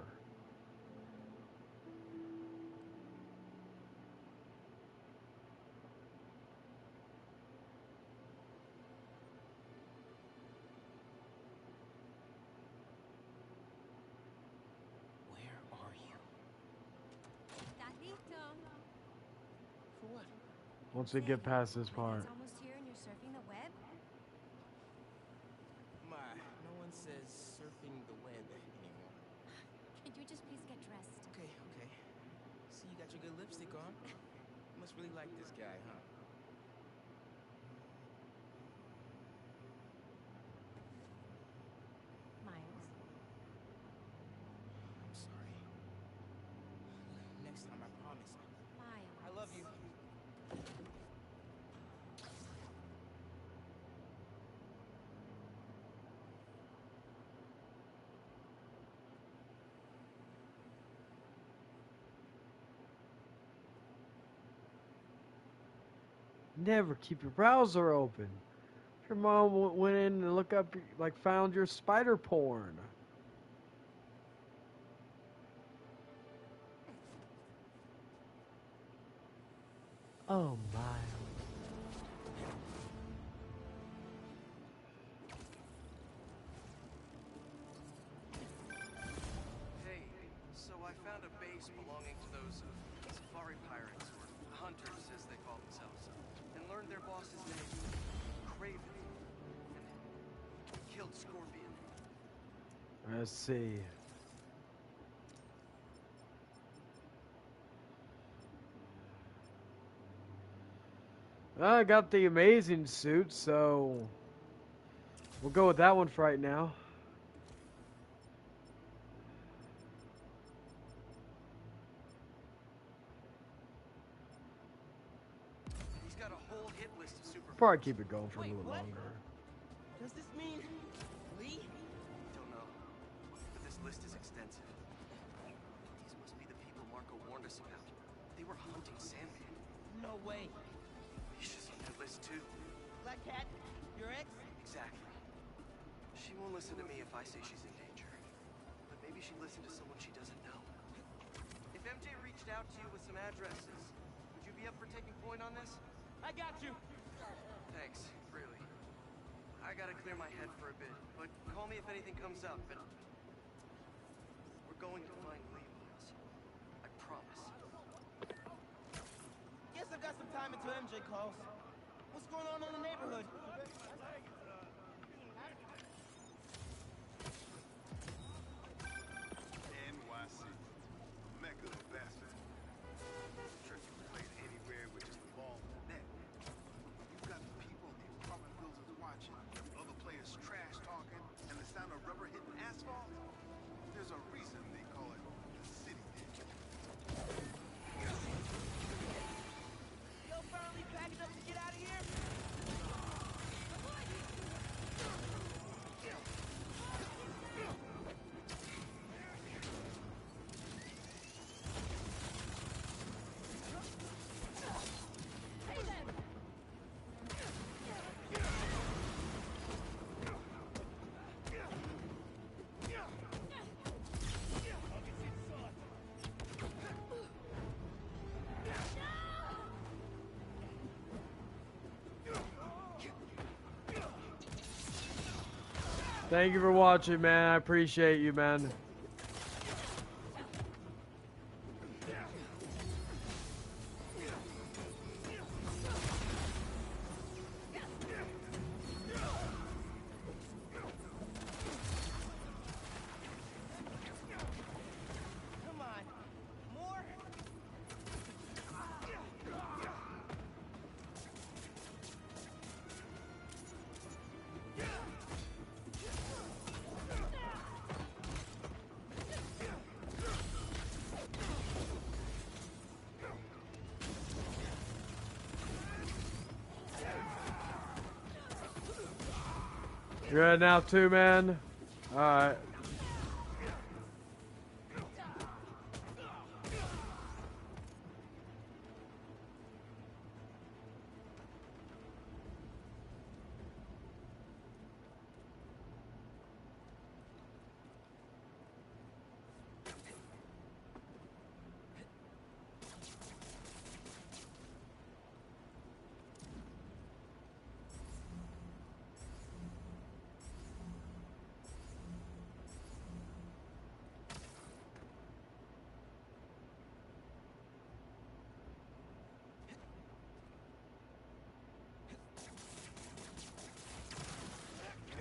Where are you? For what? Once we get past this part. It's almost here and you're surfing the web? My, no one says surfing the web anymore. Could you just please get dressed? Okay, okay. See, you got your good lipstick on. You must really like this guy, huh? Miles? I'm sorry. Next time, I promise. Miles. I love you. Never keep your browser open. Your mom went in and look up, like, found your spider porn. Oh, Miles. Hey, so I found a base belonging to those safari pirates, or hunters as they call themselves, and learned their boss's name, Kraven, and killed Scorpion. Let's see. I got the amazing suit, so we'll go with that one for right now. He's got a whole hit list of super. Probably keep it going for a little longer. Does this mean Lee? Don't know, but this list is extensive. These must be the people Marco warned us about. They were hunting Sandman. No way. She's on that list too. Black Cat, your ex? Exactly. She won't listen to me if I say she's in danger. But maybe she'd listen to someone she doesn't know. If MJ reached out to you with some addresses, would you be up for taking point on this? I got you. Thanks, really. I gotta clear my head for a bit, but call me if anything comes up. But we're going to find Lee, Miles. I promise. Guess I've got some time until MJ calls. What's going on in the neighborhood? Thank you for watching, man. I appreciate you, man. Come on. More? You're heading out too, man? Alright.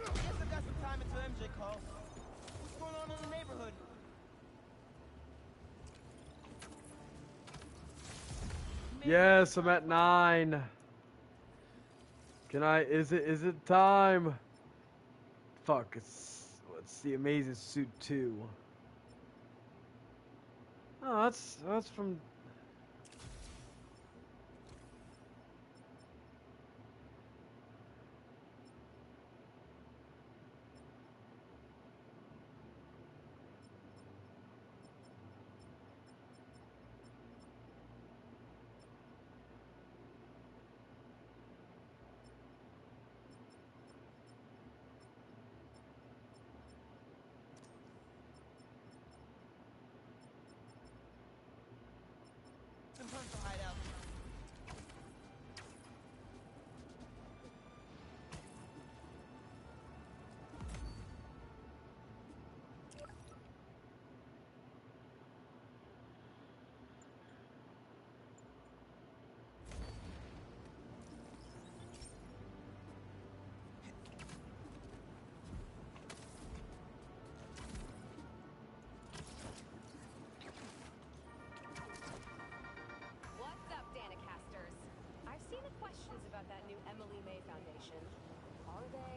Guess I got some time until MJ calls. What's going on in the neighborhood? Yes, I'm at 9. Can I, is it time? Fuck, it's the Amazing Suit 2. Oh, that's from... Sometimes to hide out. What's up, Danicasters? I've seen the questions about that new Emily May Foundation. Are they?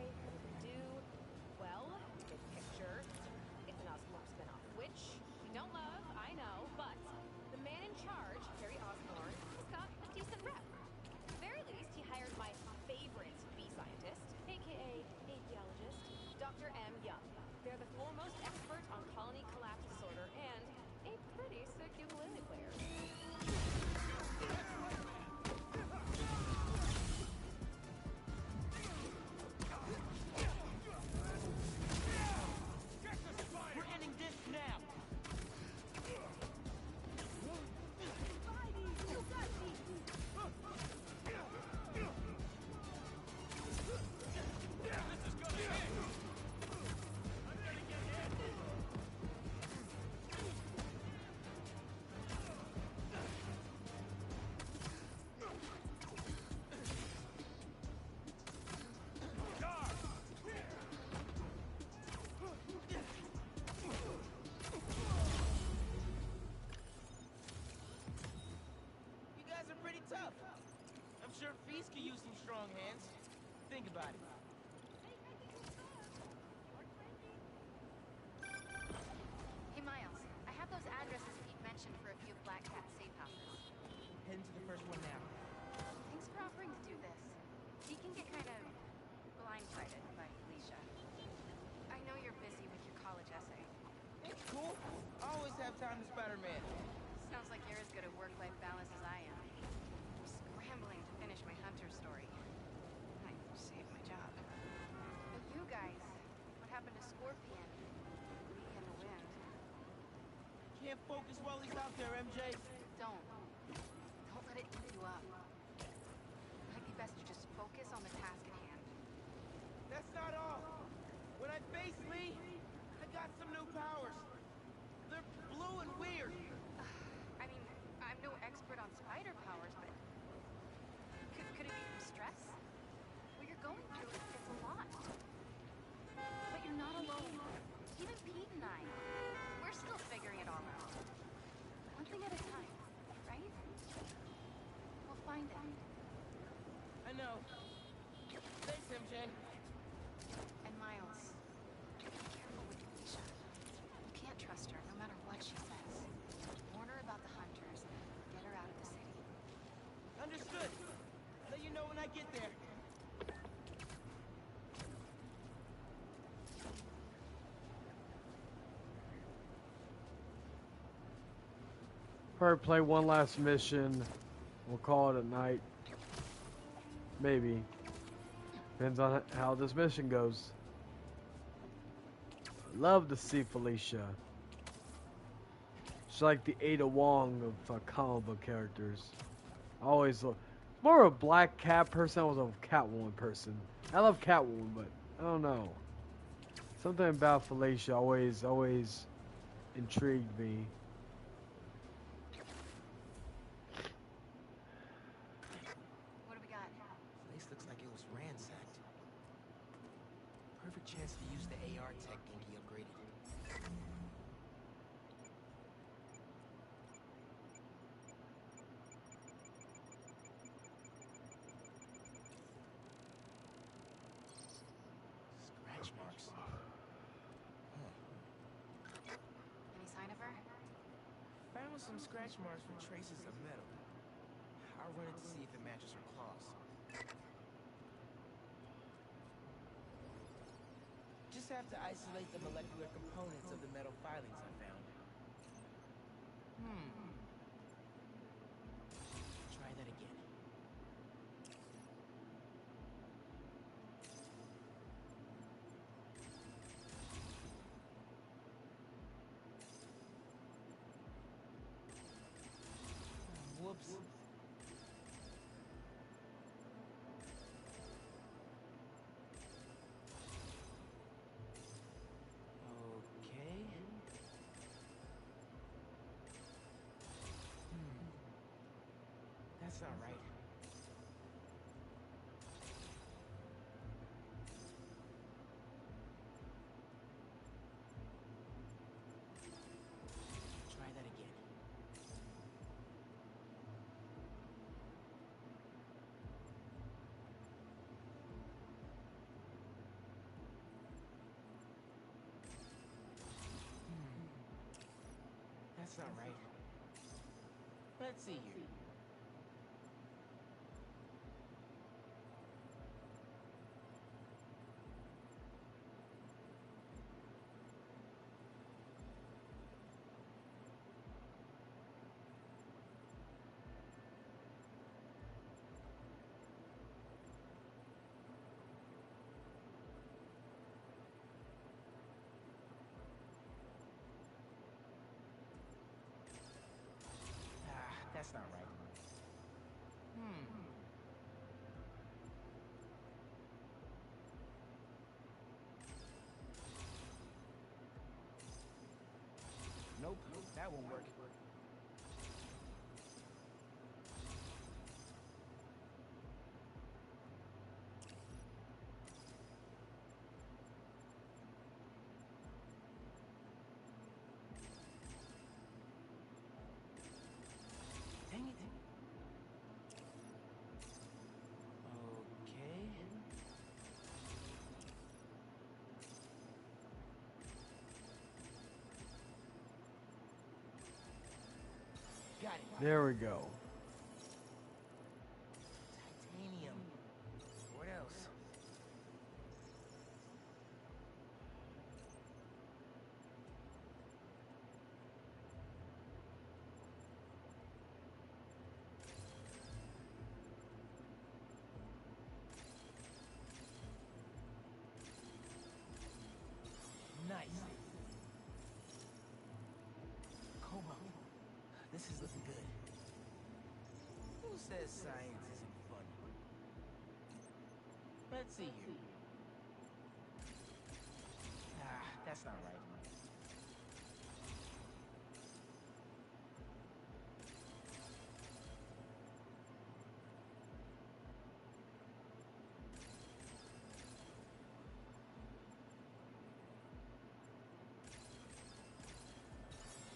Do? Well, big picture, it's an Osborn spinoff, which we don't love, I know, but the man in charge, Harry Osborn, has got a decent rep. At the very least, he hired my favorite bee scientist, aka apiologist, Dr. M. Young. They're the foremost expert on colony collapse disorder and a pretty sick ukulele player. We're ending this now. You guys are pretty tough. I'm sure Feast could use some strong hands. Think about it. Hey, Miles. I have those addresses Pete mentioned for a few Black Cat safe houses. Heading to the first one now. Thanks for offering to do this. He can get kind of blindsided by Felicia. I know you're busy with your college essay. It's cool. I always have time to Spider-Man. Sounds like you're as good at work-life balance as I am. I'm scrambling to finish my Hunter story. Might save my job. But you guys, what happened to Scorpion? Lee and the Wind? Can't focus while he's out there, MJ. Don't let it eat you up. Might be best to just focus on the task at hand. That's not all. When I face get there. Probably play one last mission. We'll call it a night. Maybe. Depends on how this mission goes. Love to see Felicia. She's like the Ada Wong of comic book characters. I always look more of a Black Cat person. I was a Catwoman person. I love Catwoman, but I don't know. Something about Felicia always intrigued me. What do we got? Place looks like it was ransacked. Perfect chance to use the AR tech Genki upgraded. Scratch marks. Any sign of her? Found some scratch marks with traces of metal. I'll run it to see if it matches her claws. Just have to isolate the molecular components of the metal filings I found. Try that again. Whoops. Okay. That's not right. Try that again. That's not right. Let's see here. That's not right. Nope, that won't work. Dang it. Okay. Got it. There we go. Titanium. What else? Nice. Como, this is looking good. Who says science isn't fun? Let's see here. That's not right.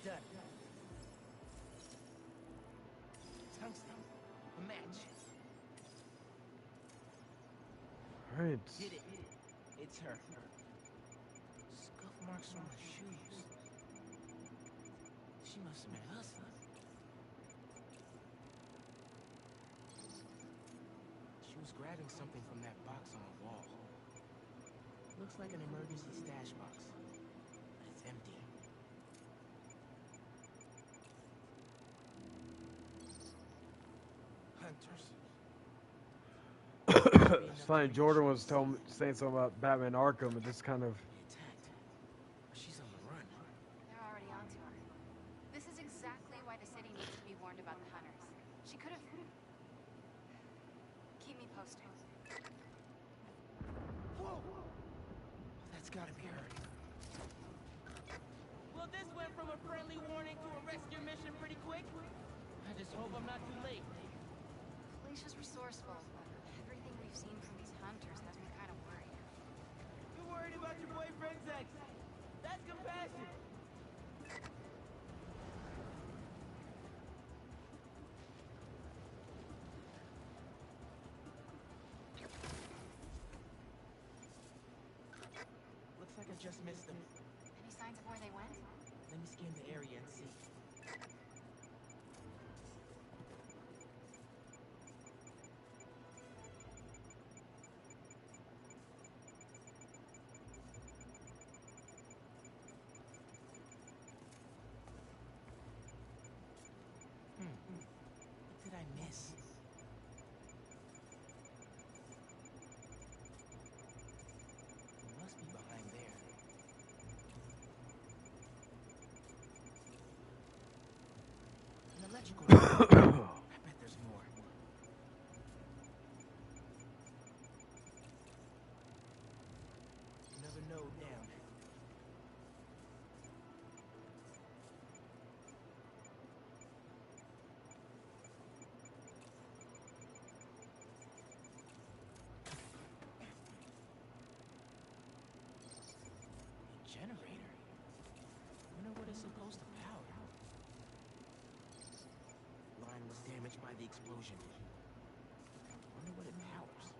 Done. Tungsten. A match. Alright. Did it. It's her. Scuff marks on her shoes. She must have met us, huh? She was was grabbing something from that box on the wall. Looks like an emergency stash box, but it's empty. Hunters. It's funny, Jordan was saying something about Batman Arkham, and this kind of... She's on the run. They're already onto her. This is exactly why the city needs to be warned about the hunters. She could have... Keep me posted. Whoa! That's gotta be her. Well, this went from a friendly warning to a rescue mission pretty quick. I just hope I'm not too late. Felicia's resourceful, but everything we've seen from these hunters has me kind of worried. You're worried about your boyfriend's ex. That's compassion. Looks like I just missed them. Any signs of where they went? Let me scan the area and see. What did I miss? It must be behind there. An electrical I bet there's more. Another node down. A generator? Wonder what it's supposed to power. Line was damaged by the explosion. Wonder what it powers.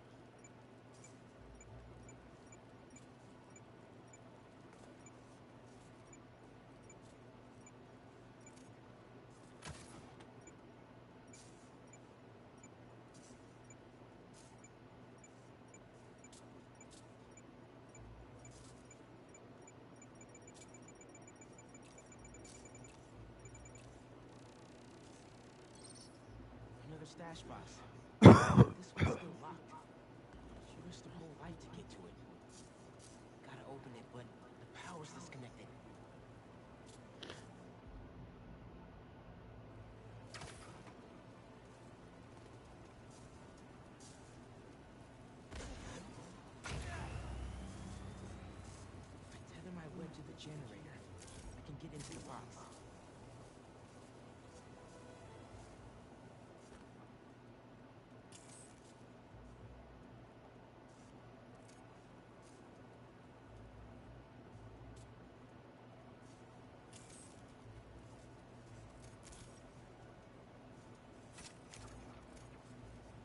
Another stash box. This one's still locked. She risked her whole life to get to it. Gotta open it, but the power's disconnected. If I tether my web to the generator, I can get into the box.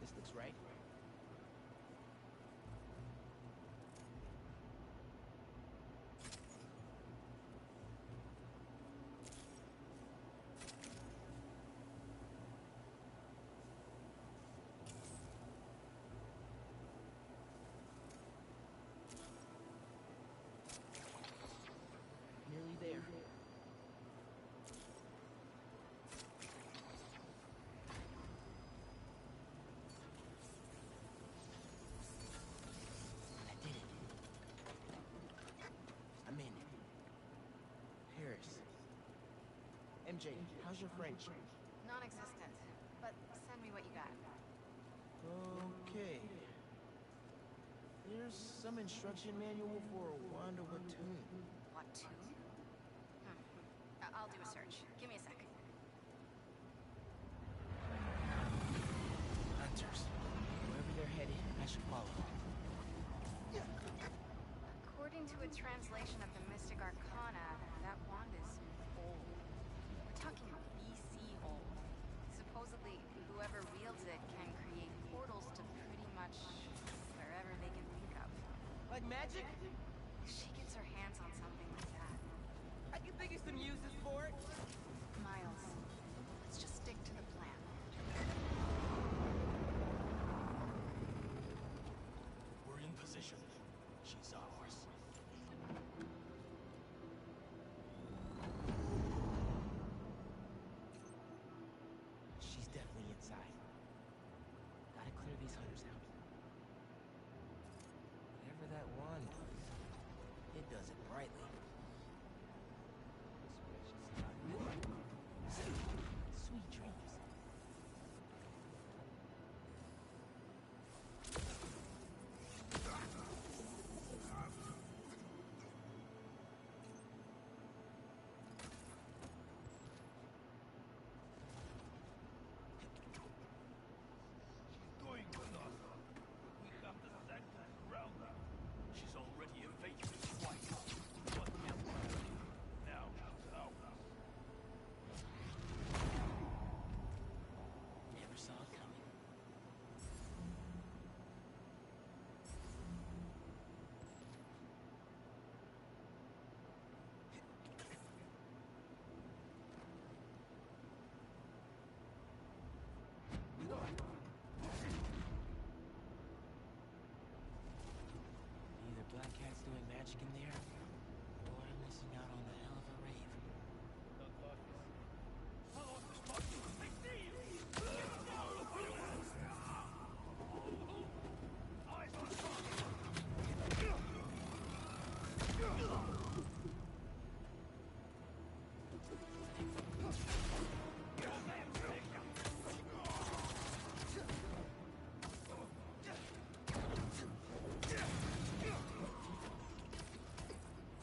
This looks right. Nearly there. I did it. I'm in. Paris. MJ, how's your French? Non-existent, but send me what you got. Okay. There's some instruction manual for Wanda Watoon. What tune? I'll do a search. Give me a sec. Hunters. Wherever they're headed, I should follow. According to a translation of the Mystic Arcana, that wand is old. We're talking BC old. Supposedly, whoever wields it can create portals to pretty much wherever they can think of. Like magic? If she gets her hands on something like that. I can think of some uses for it. Miles, let's just stick to the plan. these hunters out. Whatever that wand does, it does it brightly. Sweet dreams. Going with us. We have the Sanctus around her. She's already evaded us twice. What else? Now she's out. Never saw it coming. Either Black Cat's doing magic in there, or I'm missing out on a hell of a rave.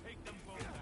Take them both out.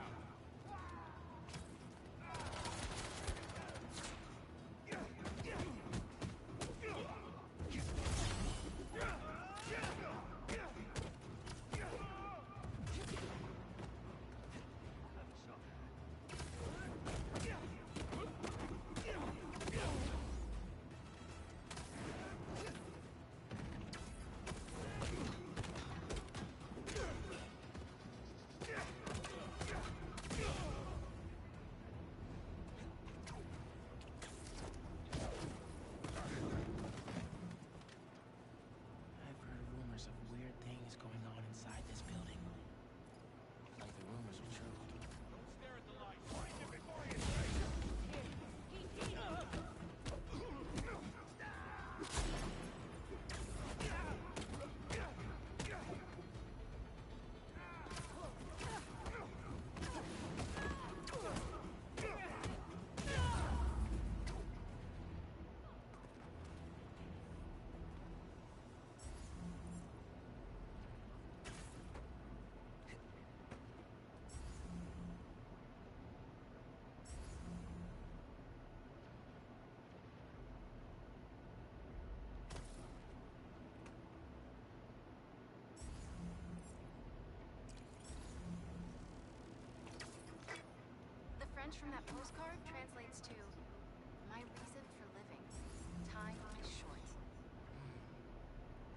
I've heard rumors of weird things going on inside this building. Like the rumors are true. Don't stare at the light. Find it before you The French from that postcard translates to my reason for living. Time is short.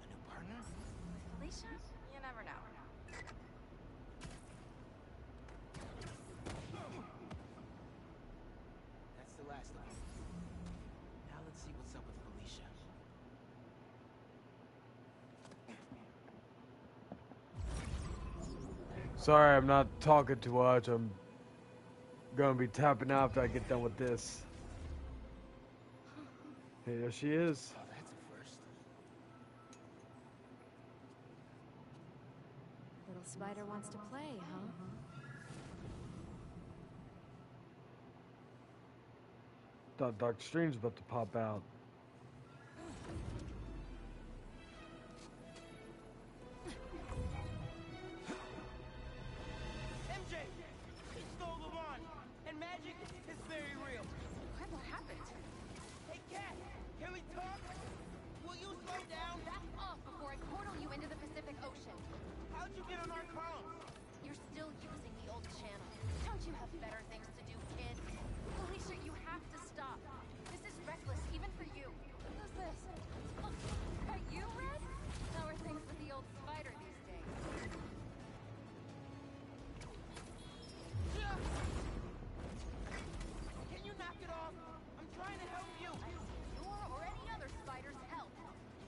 A new partner? With Felicia, you never know. That's the last of them. Now let's see what's up with Felicia. Sorry, I'm not talking too much. I'm gonna be tapping out after I get done with this. Hey, there she is. Oh, that's a first. Little spider wants to play, huh? Thought Dr. Strange about to pop out. MJ! He stole the wand! And magic is very real! What happened? Hey, Cat! Can we talk? Will you slow down? Back off before I portal you into the Pacific Ocean. How'd you get on our comms? You're still using the old channel. Don't you have better things to do, kid? Felicia, you have to stop. This is reckless, even for you. Who's this? Are you Red? How are things with the old spider these days? Can you knock it off? I'm trying to help you. Your or any other spider's help.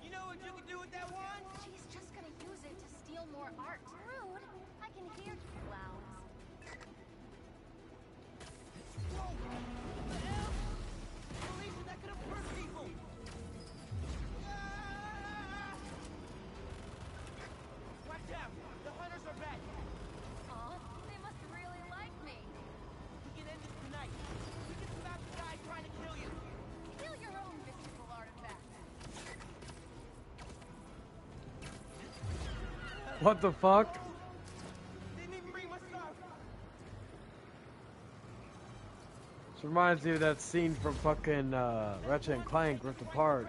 You know what you can do with that wand? She's just gonna use it to steal more art. Rude. I can hear you, clowns. Whoa! What the hell? Felicia, that could have hurt people! Ah! What the fuck? Didn't even bring my stuff. This reminds me of that scene from fucking Ratchet and Clank Rift Apart.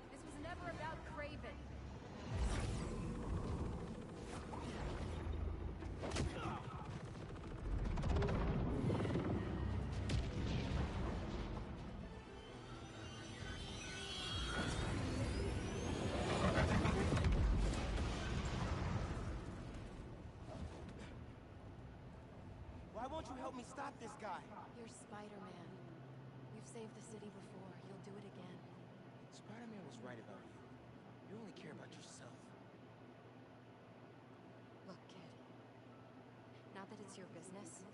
This was never about Kraven. Why won't you help me stop this guy? You're Spider-Man. You've saved the city before. You'll do it again. Spider-Man was right about you. You only care about yourself. Look, kid. Not that it's your business.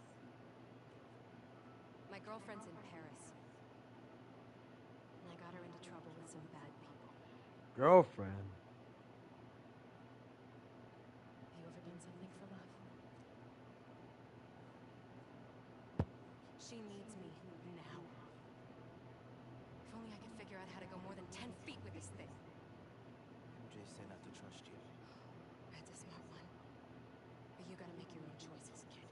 My girlfriend's in Paris. And I got her into trouble with some bad people. Girlfriend? Have you ever done something for love? She needs me now. If only I could figure out how to go more than 10 feet with this thing. MJ said not to trust you. That's a smart one. But you gotta make your own choices, kid.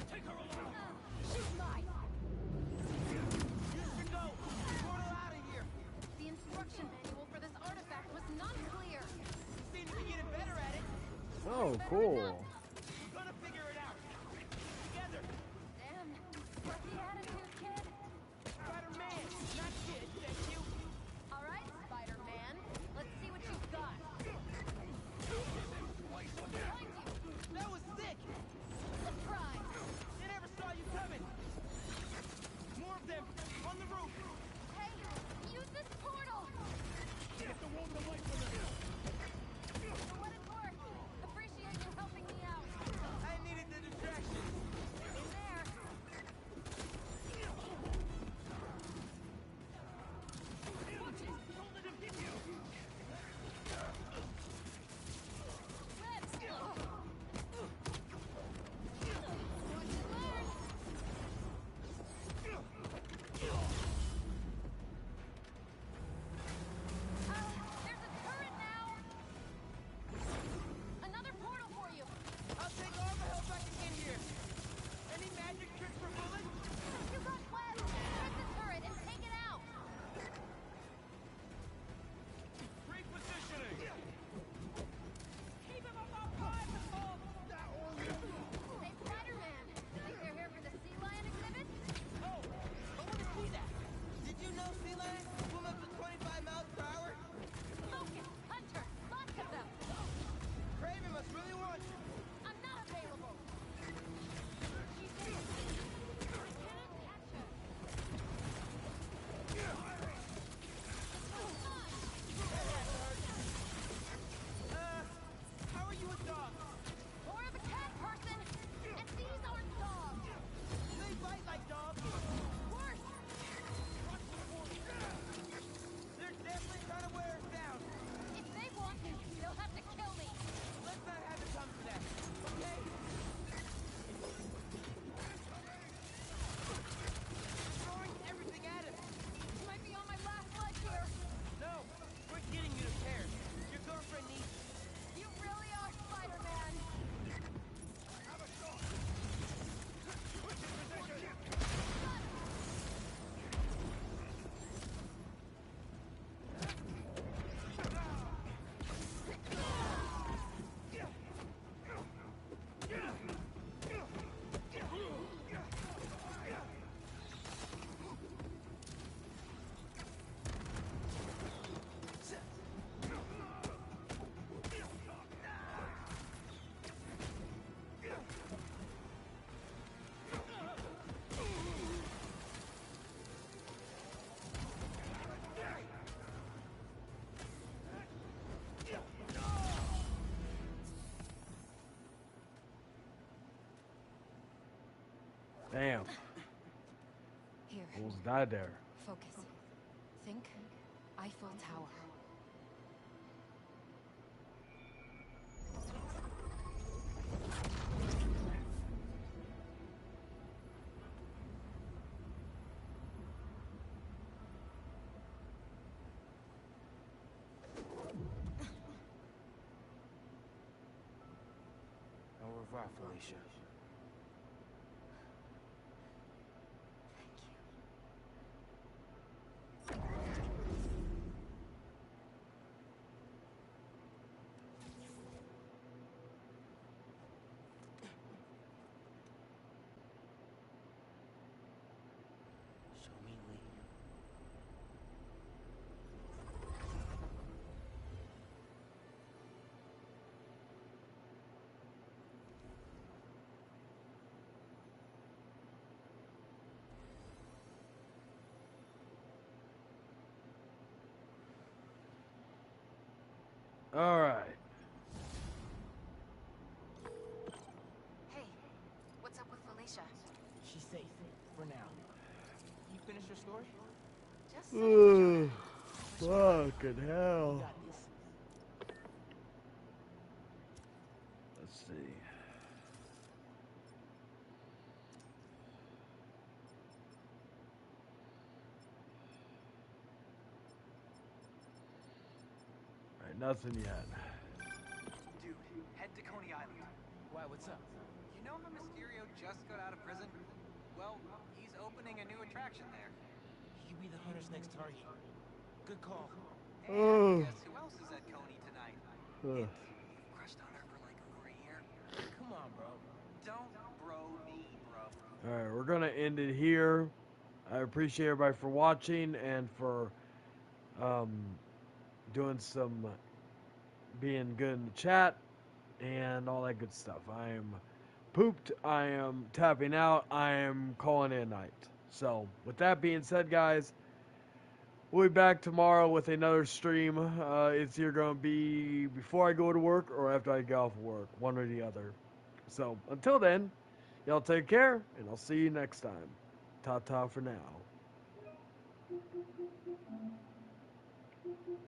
Take her along. She's mine! You should go. Portal out of here. The instruction manual for this artifact was not clear. You seem to be getting better at it. Oh, cool. We're gonna figure it out. Together. Damn. What's the attitude, kid? Spider-Man, not kid, thank you. All right, Spider-Man. Let's see what you've got. Behind you. That was sick. Surprise. They never saw you coming. More of them on the roof. Hey, use this portal. You have to walk the light from it. For what it's worth, appreciate you helping me out. I needed the distraction. In there. Watch it. Don't let him hit you. Webs. Watch and learn. There's a turret now. Another portal for you. I'll take all the help I can get here. Any magic tricks for bullets? You got Webs. Hit the turret and take it out. Repositioning. Keep him above five. Hey, Spider-Man. Think they're here for the sea lion exhibit? Oh, I want to see that. Did you know sea lions swim up to 25 miles per hour? Focus, Hunter. Lots of them. Kraven must really want you. I'm not available. She's there. I cannot catch her. How are you a dog? More of a cat person, and these aren't dogs. They bite like dogs. Worse. They're definitely trying to wear us down. If they want me, they'll have to kill me. Let's not have it come to that, okay? Throwing everything at us. Might be on my last leg here. No, we're getting you to Paris. Your girlfriend needs you. You really are Spider-Man. Damn. Here, Almost died there. focus. Think Eiffel Tower. far, Felicia. Show me Lee. All right. Hey, what's up with Felicia? She's safe for now. You finished your story? Just saying. Fucking hell. You got this. Let's see. All right, nothing yet. Dude, head to Coney Island. Why, what's up? You know how Mysterio just got out of prison? Well, he's opening a new attraction there. He could be the hunter's next target. Good call. And guess who else is at Coney tonight? Ugh. Crushed on her for like over a year. Come on, bro. Don't bro me, bro. All right, we're gonna end it here. I appreciate everybody for watching and for doing some being good in the chat and all that good stuff. I am pooped. I am tapping out. I am calling it a night. So, with that being said, guys, we'll be back tomorrow with another stream. It's either going to be before I go to work or after I get off work, one or the other. So, until then, y'all take care, and I'll see you next time. Ta-ta for now.